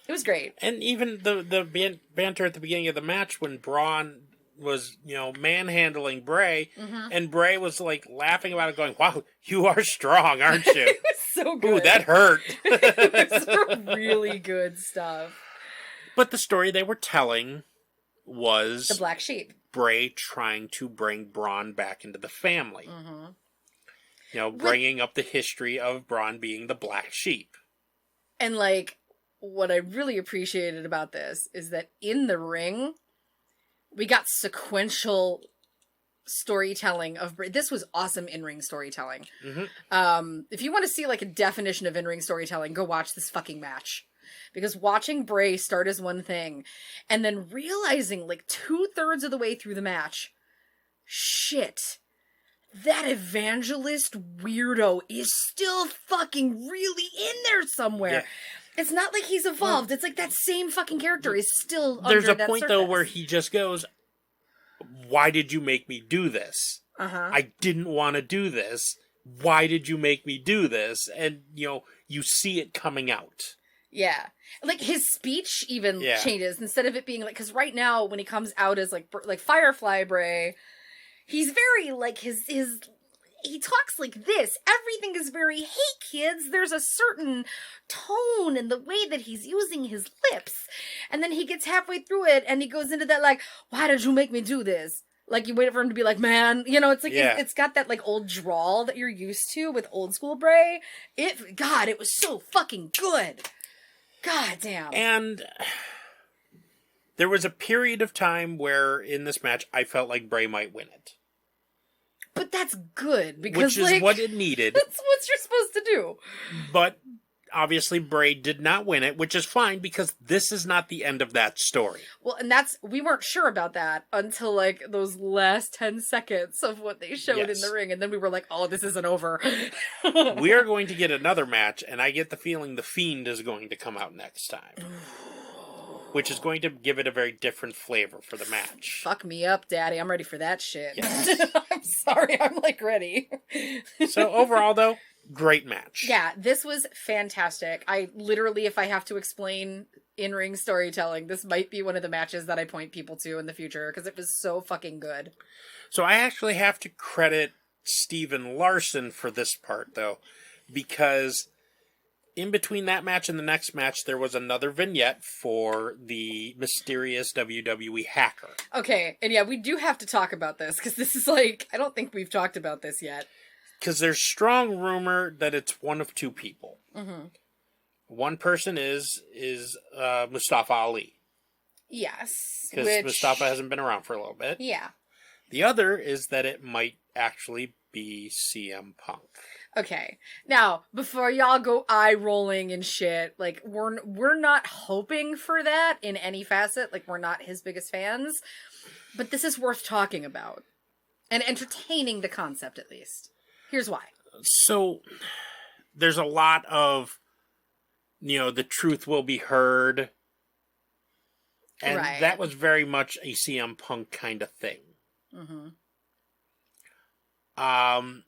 It was great. And even the banter at the beginning of the match when Braun was, manhandling Bray, and Bray was, like, laughing about it, going, "Wow, you are strong, aren't you?" It was so good. Ooh, that hurt. It was really good stuff. But the story they were telling was... the Black Sheep. Bray trying to bring Braun back into the family. Bringing up the history of Braun being the Black Sheep. And, like, what I really appreciated about this is that in the ring... we got sequential storytelling of Bray. This was awesome in-ring storytelling. If you want to see like a definition of in-ring storytelling, go watch this fucking match. Because watching Bray start as one thing, and then realizing like 2/3 of the way through the match, shit, that evangelist weirdo is still fucking really in there somewhere. Yeah. It's not like he's evolved. It's like that same fucking character is still under that surface. There's a point, though, where he just goes, "Why did you make me do this? I didn't want to do this. Why did you make me do this?" And, you see it coming out. Yeah. Like, his speech even changes. Instead of it being, like... because right now, when he comes out as, like Firefly Bray, he's very, like, his he talks like this. Everything is very, "Hey kids," there's a certain tone in the way that he's using his lips. And then he gets halfway through it and he goes into that like, "Why did you make me do this?" Like you wait for him to be like, "Man," it's like, it's got that like old drawl that you're used to with old school Bray. It was so fucking good. God damn. And there was a period of time where in this match I felt like Bray might win it. But that's good, because which is what it needed. That's what you're supposed to do. But obviously Bray did not win it, which is fine because this is not the end of that story. Well, and we weren't sure about that until like those last 10 seconds of what they showed in the ring, and then we were like, "Oh, this isn't over." We are going to get another match, and I get the feeling the Fiend is going to come out next time. Which is going to give it a very different flavor for the match. Fuck me up, Daddy. I'm ready for that shit. Yes. I'm sorry. I'm, like, ready. So, overall, though, great match. Yeah, this was fantastic. I literally, if I have to explain in-ring storytelling, this might be one of the matches that I point people to in the future, because it was so fucking good. So, I actually have to credit Steven Larson for this part, though, because... in between that match and the next match, there was another vignette for the mysterious WWE hacker. Okay, and yeah, we do have to talk about this, because this is like, I don't think we've talked about this yet. Because there's strong rumor that it's one of two people. One person is Mustafa Ali. Yes. Because Mustafa hasn't been around for a little bit. Yeah. The other is that it might actually be CM Punk. Okay. Now, before y'all go eye-rolling and shit, like, we're not hoping for that in any facet. Like, we're not his biggest fans. But this is worth talking about. And entertaining the concept, at least. Here's why. So, there's a lot of, the truth will be heard. And that was very much a CM Punk kind of thing. And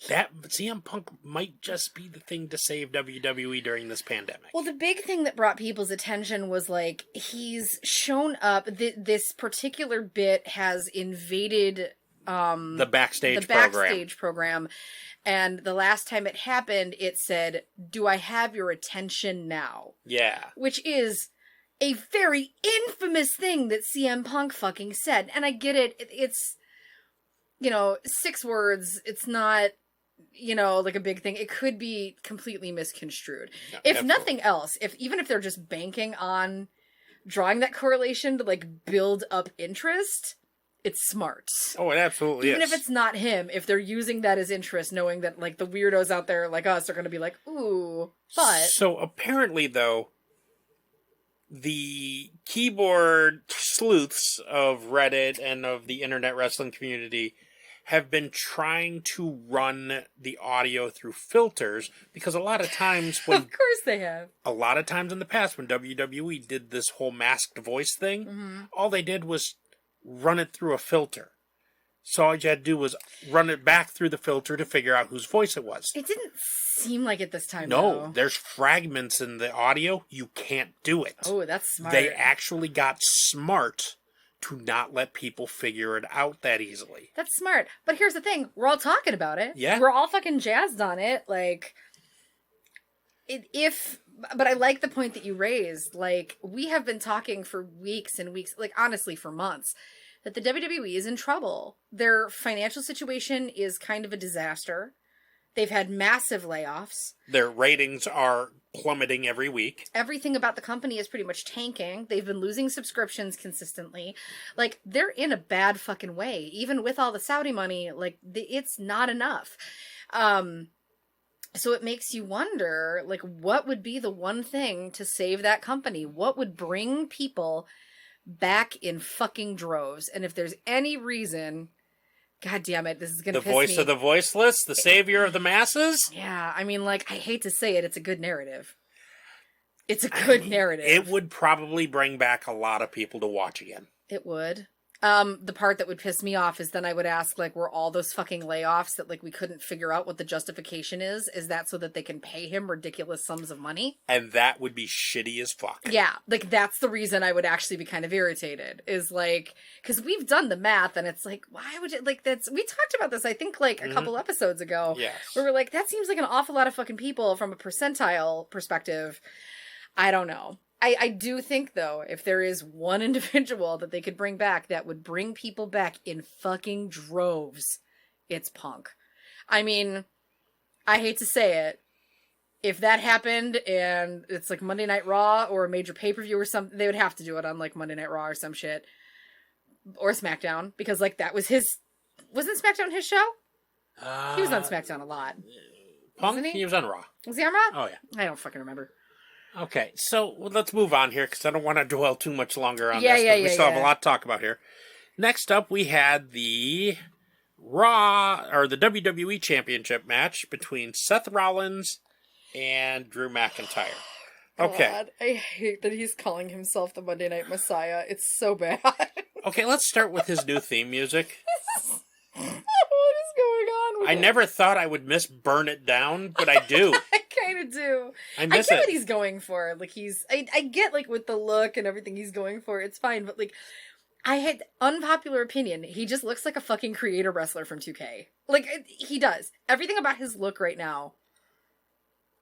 that CM Punk might just be the thing to save WWE during this pandemic. Well, the big thing that brought people's attention was, like, he's shown up. This particular bit has invaded the backstage program. And the last time it happened, it said, "Do I have your attention now?" Yeah. Which is a very infamous thing that CM Punk fucking said. And I get it. It's, 6 words. It's not, like a big thing. It could be completely misconstrued. Yeah, if nothing else, even if they're just banking on drawing that correlation to, like, build up interest, it's smart. Oh, it absolutely Even is. if it's not him, if they're using that as interest, knowing that, like, the weirdos out there like us are going to be like, ooh, but... So, apparently, though, the keyboard sleuths of Reddit and of the internet wrestling community have been trying to run the audio through filters, because a lot of times when... Of course they have. A lot of times in the past when WWE did this whole masked voice thing, all they did was run it through a filter. So all you had to do was run it back through the filter to figure out whose voice it was. It didn't seem like it this time, No, though. There's fragments in the audio. You can't do it. Oh, that's smart. They actually got smart to not let people figure it out that easily. That's smart. But here's the thing. We're all talking about it. Yeah. We're all fucking jazzed on it. Like, but I like the point that you raised. Like, we have been talking for weeks and weeks, like, honestly, for months, that the WWE is in trouble. Their financial situation is kind of a disaster. They've had massive layoffs. Their ratings are plummeting every week. Everything about the company is pretty much tanking. They've been losing subscriptions consistently. Like, they're in a bad fucking way. Even with all the Saudi money, like, it's not enough. So it makes you wonder, like, what would be the one thing to save that company? What would bring people back in fucking droves? And if there's any reason, god damn it, this is gonna piss me. The voice of the voiceless, the savior of the masses? Yeah, I mean, like, I hate to say it, it's a good narrative. It's a good narrative. It would probably bring back a lot of people to watch again. It would. The part that would piss me off is then I would ask, like, were all those fucking layoffs that, like, we couldn't figure out what the justification is? Is that so that they can pay him ridiculous sums of money? And that would be shitty as fuck. Yeah, like, that's the reason I would actually be kind of irritated, is, like, because we've done the math, and it's like, why would you, like, we talked about this, I think, like, a couple episodes ago. Yes. Where we're like, that seems like an awful lot of fucking people from a percentile perspective. I don't know. I do think, though, if there is one individual that they could bring back that would bring people back in fucking droves, it's Punk. I mean, I hate to say it. If that happened and it's like Monday Night Raw or a major pay-per-view or something, they would have to do it on like Monday Night Raw or some shit. Or SmackDown, because like that was his... Wasn't SmackDown his show? He was on SmackDown a lot. Punk? He was on Raw. Was he on Raw? Oh, yeah. I don't fucking remember. Okay, so let's move on here, because I don't want to dwell too much longer on this. We still have a lot to talk about here. Next up, we had the Raw, or the WWE Championship match between Seth Rollins and Drew McIntyre. Okay. God, I hate that he's calling himself the Monday Night Messiah. It's so bad. Okay, let's start with his new theme music. What is going on with I never thought I would miss Burn It Down, but I do. I kind of do. I miss get what he's going for. Like, I get, like, with the look and everything he's going for, it's fine, but, like, I had unpopular opinion. He just looks like a fucking creator wrestler from 2K. Like, he does. Everything about his look right now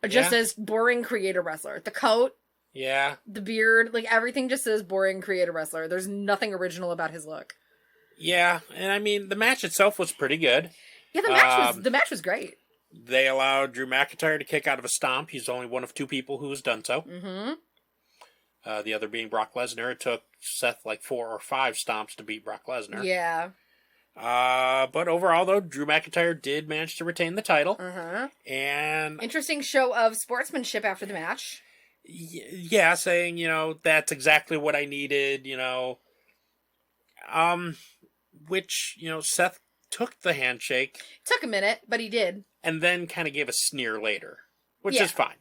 just says boring creator wrestler. The coat. Yeah. The beard. Like, everything just says boring creator wrestler. There's nothing original about his look. Yeah, and I mean, the match itself was pretty good. Yeah, the match was great. They allowed Drew McIntyre to kick out of a stomp. He's only one of 2 people who has done so. Mm-hmm. The other being Brock Lesnar. It took Seth like 4 or 5 stomps to beat Brock Lesnar. Yeah. But overall, though, Drew McIntyre did manage to retain the title. Uh-huh. And interesting show of sportsmanship after the match. Yeah, saying, that's exactly what I needed, which, Seth took the handshake. Took a minute, but he did. And then kind of gave a sneer later, which is fine.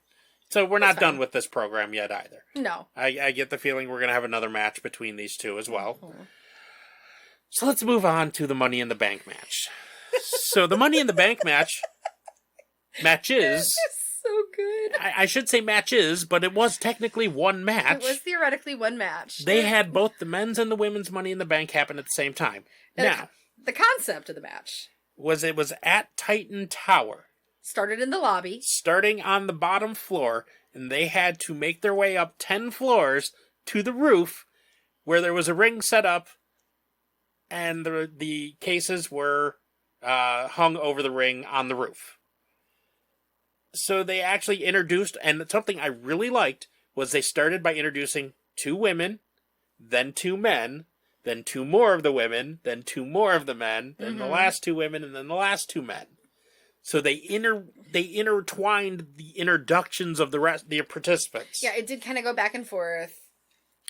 So we're not done with this program yet either. No. I get the feeling we're going to have another match between these two as well. Mm-hmm. So let's move on to the Money in the Bank match. So the Money in the Bank matches. So good. I should say matches, but it was technically one match. It was theoretically one match. They had both the men's and the women's Money in the Bank happen at the same time. Now, the concept of the match was at Titan Tower. Started in the lobby. Starting on the bottom floor, and they had to make their way up 10 floors to the roof, where there was a ring set up, and the cases were hung over the ring on the roof. So they actually introduced, and something I really liked, was they started by introducing 2 women, then 2 men, then 2 more of the women, then 2 more of the men, then the last 2 women, and then the last 2 men. So they intertwined the introductions of the participants. Yeah, it did kind of go back and forth.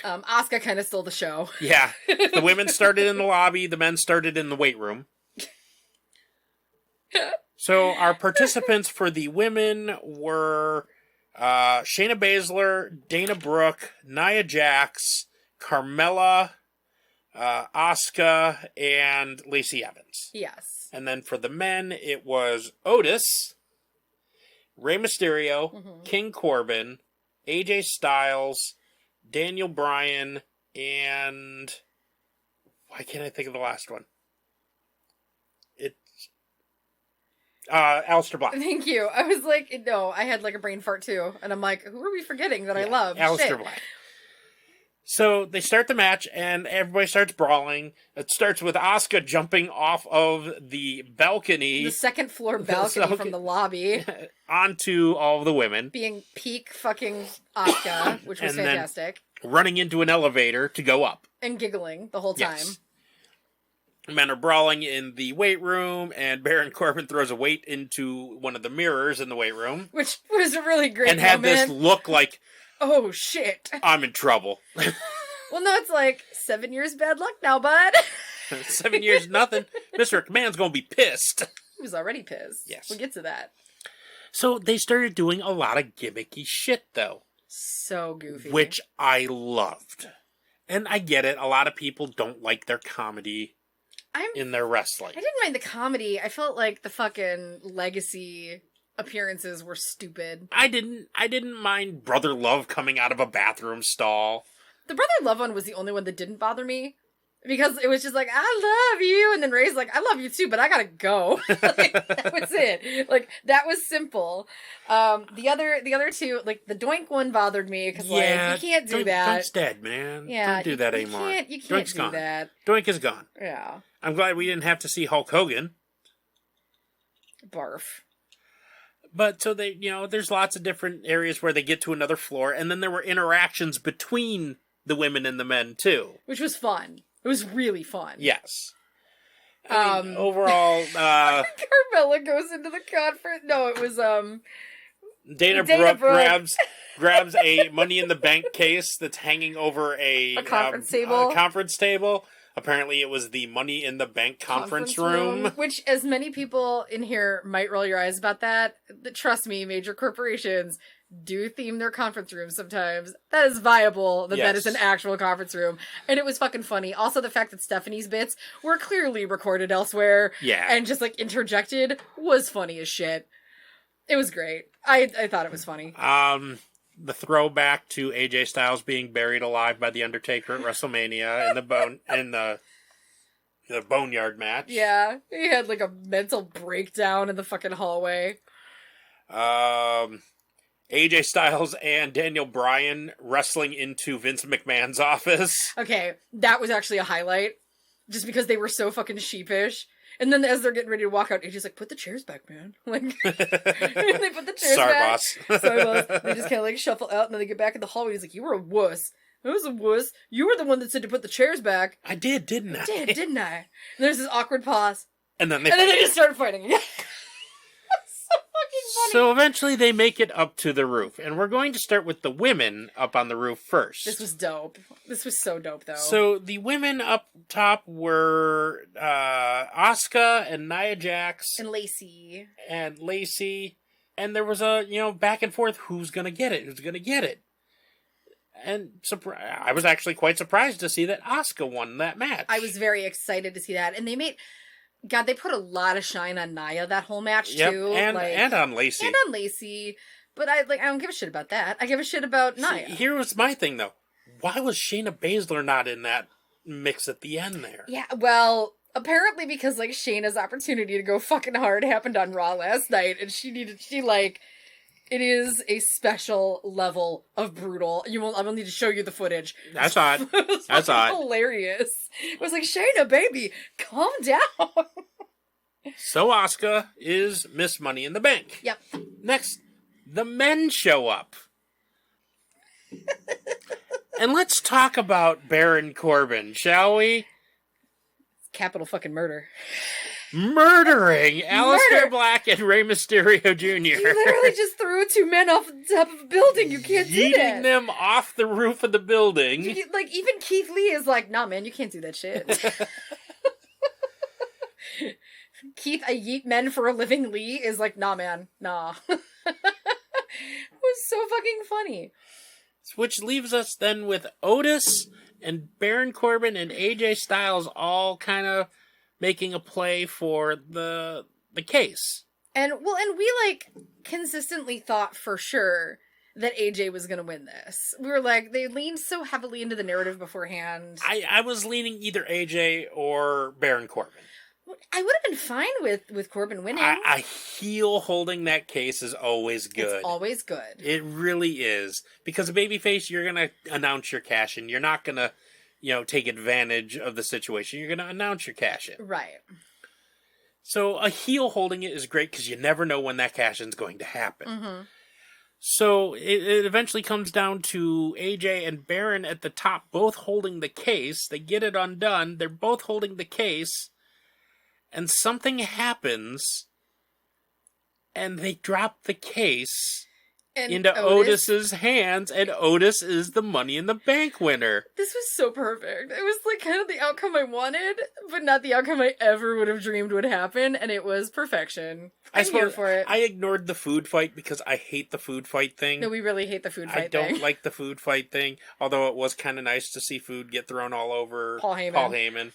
Asuka kind of stole the show. Yeah. The women started in the lobby, the men started in the weight room. So our participants for the women were Shayna Baszler, Dana Brooke, Nia Jax, Carmella, Asuka, and Lacey Evans. Yes. And then for the men, it was Otis, Rey Mysterio, King Corbin, AJ Styles, Daniel Bryan, and why can't I think of the last one? It's Aleister Black. Thank you. I was like, no, I had like a brain fart too. And I'm like, who are we forgetting that I love? Aleister Black. So they start the match, and everybody starts brawling. It starts with Asuka jumping off of the balcony. The second floor balcony from the lobby. Onto all of the women. Being peak fucking Asuka, which was fantastic. Running into an elevator to go up. And giggling the whole time. Yes. Men are brawling in the weight room, and Baron Corbin throws a weight into one of the mirrors in the weight room. Which was a really great moment. And had this look like, oh, shit. I'm in trouble. Well, no, it's like 7 years bad luck now, bud. 7 years, nothing. Mr. McMahon's going to be pissed. He was already pissed. Yes. We'll get to that. So they started doing a lot of gimmicky shit, though. So goofy. Which I loved. And I get it. A lot of people don't like their comedy in their wrestling. I didn't mind the comedy. I felt like the fucking legacy appearances were stupid. I didn't mind Brother Love coming out of a bathroom stall. The Brother Love one was the only one that didn't bother me. Because it was just like, I love you. And then Ray's like, I love you too, but I gotta go. Like, that was it. Like, that was simple. The other two, like, the Doink one bothered me because, like, you can't do that. Doink's dead, man. Yeah. Don't do that anymore. You can't Doink's do gone. that. Doink is gone. Yeah. I'm glad we didn't have to see Hulk Hogan. Barf. But so there's lots of different areas where they get to another floor, and then there were interactions between the women and the men too. Which was fun. It was really fun. Yes. I mean, overall, Carmella goes into the conference. No, it was Dana Brooke grabs a Money in the Bank case that's hanging over a conference table. A conference table. Apparently, it was the Money in the Bank conference room. Which, as many people in here might roll your eyes about that, trust me, major corporations do theme their conference rooms sometimes. That is viable, that is an actual conference room. And it was fucking funny. Also, the fact that Stephanie's bits were clearly recorded elsewhere and just, like, interjected was funny as shit. It was great. I thought it was funny. The throwback to AJ Styles being buried alive by The Undertaker at WrestleMania in the Boneyard match. Yeah, he had, like, a mental breakdown in the fucking hallway. AJ Styles and Daniel Bryan wrestling into Vince McMahon's office. Okay, that was actually a highlight. Just because they were so fucking sheepish. And then as they're getting ready to walk out, AJ's like, put the chairs back, man. Like, they put the chairs back. Sorry, boss. They just kind of like shuffle out, and then they get back in the hallway. He's like, you were a wuss. I was a wuss. You were the one that said to put the chairs back. I did, didn't I? I did, didn't I? And there's this awkward pause. And then they just started fighting again. So eventually they make it up to the roof. And we're going to start with the women up on the roof first. This was dope. This was so dope, though. So the women up top were Asuka and Nia Jax. And Lacey. And there was a, back and forth. Who's going to get it? Who's going to get it? And I was actually quite surprised to see that Asuka won that match. I was very excited to see that. And they put a lot of shine on Nia that whole match, too. And on Lacey. And on Lacey. But I don't give a shit about that. I give a shit about Nia. See, here was my thing, though. Why was Shayna Baszler not in that mix at the end there? Yeah, well, apparently because, Shayna's opportunity to go fucking hard happened on Raw last night, and it is a special level of brutal. I will need to show you the footage. That's odd. That's odd. Hilarious. It was like, Shayna, baby, calm down. So Asuka is Miss Money in the Bank. Yep. Next, the men show up. And let's talk about Baron Corbin, shall we? Capital fucking murder. Murdering Aleister Black and Rey Mysterio Jr. You literally just threw two men off the top of a building. You can't do that. Yeeting them off the roof of the building. Even Keith Lee is like, nah, man, you can't do that shit. Keith, I yeet men for a living Lee is like, nah, man, nah. It was so fucking funny. Which leaves us then with Otis and Baron Corbin and AJ Styles all kind of making a play for the case. And we consistently thought for sure that AJ was going to win this. We were like, they leaned so heavily into the narrative beforehand. I was leaning either AJ or Baron Corbin. I would have been fine with Corbin winning. A heel holding that case is always good. It's always good. It really is. Because a babyface, you're going to announce your cash-in. You're not going to, take advantage of the situation. You're going to announce your cash-in. Right. So a heel holding it is great because you never know when that cash-in's going to happen. Mm-hmm. So it eventually comes down to AJ and Baron at the top both holding the case. They get it undone. They're both holding the case. And something happens, and they drop the case into Otis's hands, and Otis is the Money in the Bank winner. This was so perfect. It was kind of the outcome I wanted, but not the outcome I ever would have dreamed would happen, and it was perfection. I'm here for it. I ignored the food fight because I hate the food fight thing. No, we really hate the food fight thing. I don't like the food fight thing, although it was kind of nice to see food get thrown all over Paul Heyman.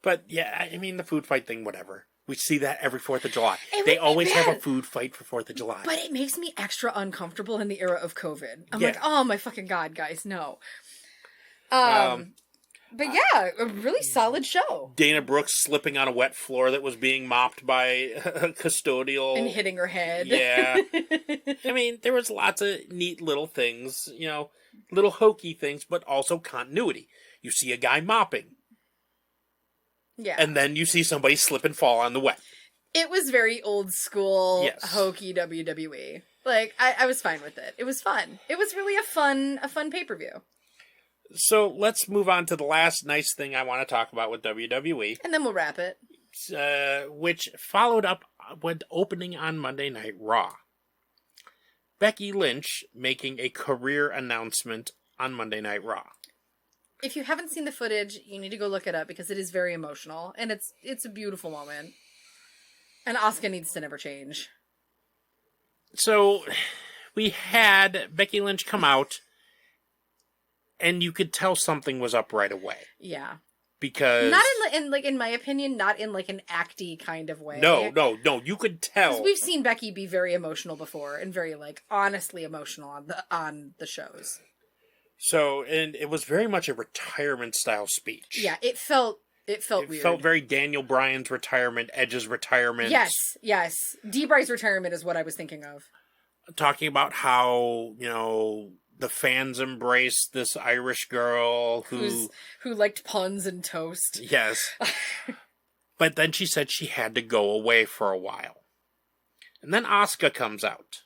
But, yeah, I mean, the food fight thing, whatever. We see that every 4th of July. They always have a food fight for 4th of July. But it makes me extra uncomfortable in the era of COVID. I'm like, oh my fucking God, guys, no. But yeah, a really solid show. Dana Brooks slipping on a wet floor that was being mopped by a custodial. And hitting her head. Yeah. I mean, there was lots of neat little things, little hokey things, but also continuity. You see a guy mopping. Yeah. And then you see somebody slip and fall on the wet. It was very old school, hokey WWE. I was fine with it. It was fun. It was really a fun pay-per-view. So let's move on to the last nice thing I want to talk about with WWE. And then we'll wrap it. Which followed up with opening on Monday Night Raw. Becky Lynch making a career announcement on Monday Night Raw. If you haven't seen the footage, you need to go look it up because it is very emotional and it's a beautiful moment. And Asuka needs to never change. So we had Becky Lynch come out and you could tell something was up right away. Yeah. Because not in my opinion, not in an acty kind of way. No, you could tell. Because we've seen Becky be very emotional before and very honestly emotional on the shows. So, and it was very much a retirement style speech. Yeah, it felt weird. It felt very Daniel Bryan's retirement, Edge's retirement. Yes. D-Bry's retirement is what I was thinking of. Talking about how, the fans embrace this Irish girl who liked puns and toast. Yes. But then she said she had to go away for a while. And then Asuka comes out.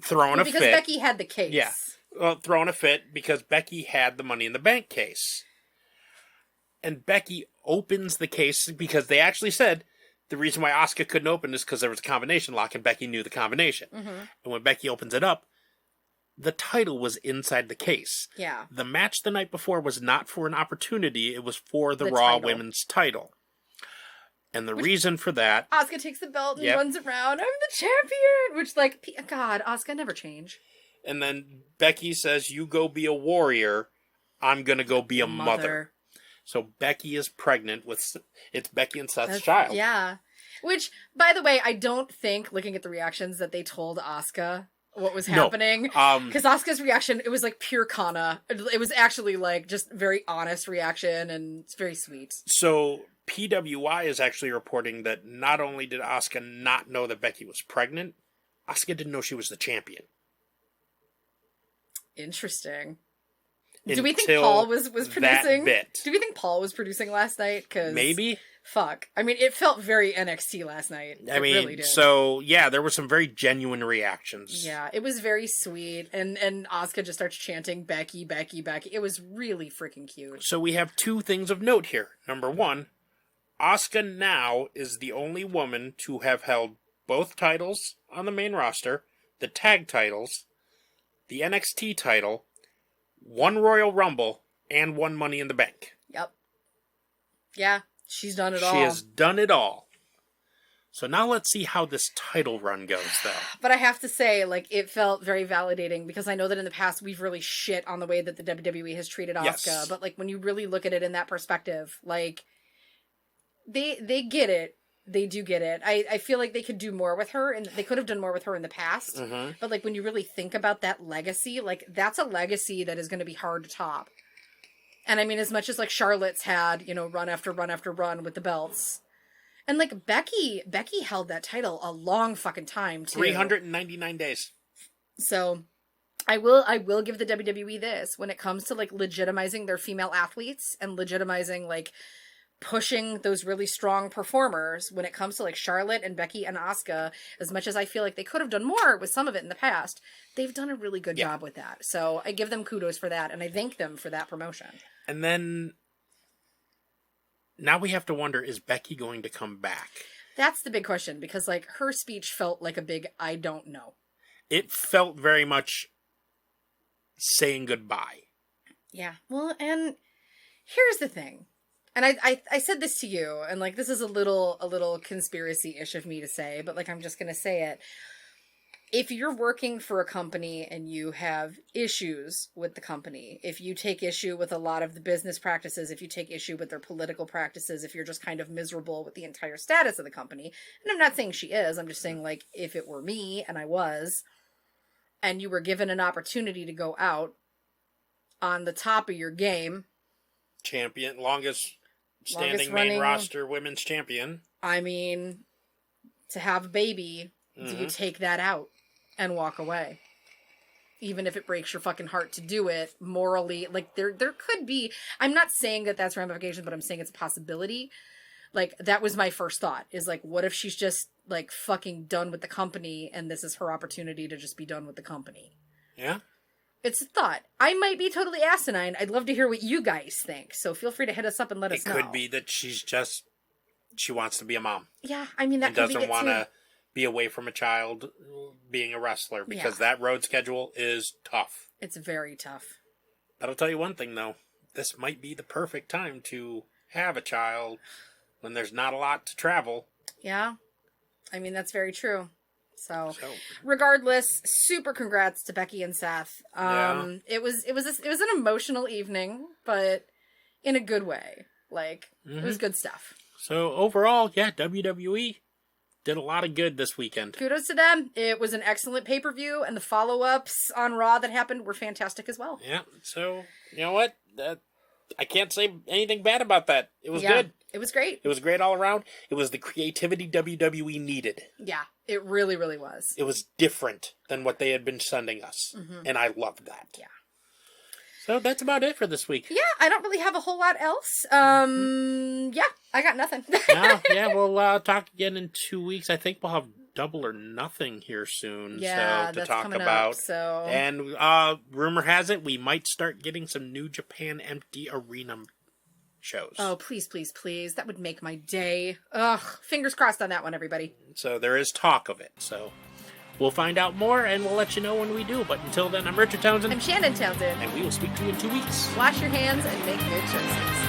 Throwing a fit. Because Becky had the case. Yeah. Well, throwing a fit because Becky had the Money in the Bank case. And Becky opens the case because they actually said the reason why Asuka couldn't open is because there was a combination lock and Becky knew the combination. Mm-hmm. And when Becky opens it up, the title was inside the case. Yeah. The match the night before was not for an opportunity, it was for the Raw title. Women's title. And the reason for that... Asuka takes the belt and runs around, I'm the champion! Which, God, Asuka never change. And then Becky says, you go be a warrior. I'm going to go be a mother. So Becky is pregnant with... It's Becky and Seth's child. Yeah. Which, by the way, I don't think, looking at the reactions, that they told Asuka what was happening. Because Asuka's reaction, it was like pure kana. It was actually like just very honest reaction, and it's very sweet. So PWI is actually reporting that not only did Asuka not know that Becky was pregnant, Asuka didn't know she was the champion. Interesting. Do we think Paul was producing? Bit. Do we think Paul was producing last night? Cause maybe. Fuck. I mean, it felt very NXT last night. It really did. So yeah, there were some very genuine reactions. Yeah, it was very sweet, and Asuka just starts chanting Becky, Becky, Becky. It was really freaking cute. So we have two things of note here. Number one, Asuka now is the only woman to have held both titles on the main roster, the tag titles, the NXT title, one Royal Rumble, and one Money in the Bank. Yep. Yeah, she's done it all. She has done it all. So now let's see how this title run goes, though. But I have to say, like, it felt very validating, because I know that in the past we've really shit on the way that the WWE has treated Asuka. Yes. But, like, when you really look at it in that perspective, like, they get it. They do get it. I feel like they could do more with her, and they could have done more with her in the past. Mm-hmm. But, like, when you really think about that legacy, like, that's a legacy that is going to be hard to top. And, I mean, as much as, like, Charlotte's had, you know, run after run after run with the belts. And, like, Becky held that title a long fucking time, too. 399 days. So, I will give the WWE this. When it comes to, like, legitimizing their female athletes and legitimizing, like, pushing those really strong performers, when it comes to like Charlotte and Becky and Asuka, as much as I feel like they could have done more with some of it in the past, they've done a really good job with that. So I give them kudos for that, and I thank them for that promotion. And then now we have to wonder, is Becky going to come back? That's the big question, because like her speech felt like a big I don't know. It felt very much saying goodbye. Yeah. Well, and here's the thing. And I said this to you, and, like, this is a little conspiracy-ish of me to say, but, like, I'm just gonna say it. If you're working for a company and you have issues with the company, if you take issue with a lot of the business practices, if you take issue with their political practices, if you're just kind of miserable with the entire status of the company, and I'm not saying she is, I'm just saying, like, if it were me, and I was, and you were given an opportunity to go out on the top of your game... Champion, longest standing main roster women's champion. I mean, to have a baby, do you take that out and walk away? Even if it breaks your fucking heart to do it, morally, like, there could be... I'm not saying that that's ramifications, but I'm saying it's a possibility. Like, that was my first thought, is, like, what if she's just, like, fucking done with the company, and this is her opportunity to just be done with the company? Yeah. It's a thought. I might be totally asinine. I'd love to hear what you guys think. So feel free to hit us up and let us know. It could be that she wants to be a mom. Yeah, I mean, that could be it, too. And doesn't want to be away from a child being a wrestler, because that road schedule is tough. It's very tough. But I'll tell you one thing, though. This might be the perfect time to have a child when there's not a lot to travel. Yeah. I mean, that's very true. So, regardless, super congrats to Becky and Seth. It was an emotional evening, but in a good way. Like, it was good stuff. So, overall, WWE did a lot of good this weekend. Kudos to them. It was an excellent pay-per-view, and the follow-ups on Raw that happened were fantastic as well. Yeah, so, you know what? I can't say anything bad about that. It was good. It was great. It was great all around. It was the creativity WWE needed. Yeah, it really, really was. It was different than what they had been sending us. Mm-hmm. And I loved that. Yeah. So that's about it for this week. Yeah, I don't really have a whole lot else. Yeah, I got nothing. We'll talk again in 2 weeks. I think we'll have Double or Nothing here soon. Yeah, to that's talk coming about. Up, so. And rumor has it we might start getting some New Japan Empty Arena shows. Oh, please, please, please. That would make my day. Ugh. Fingers crossed on that one, everybody. So there is talk of it. So we'll find out more, and we'll let you know when we do. But until then, I'm Richard Townsend. I'm Shannon Townsend. And we will speak to you in 2 weeks. Wash your hands and make good choices.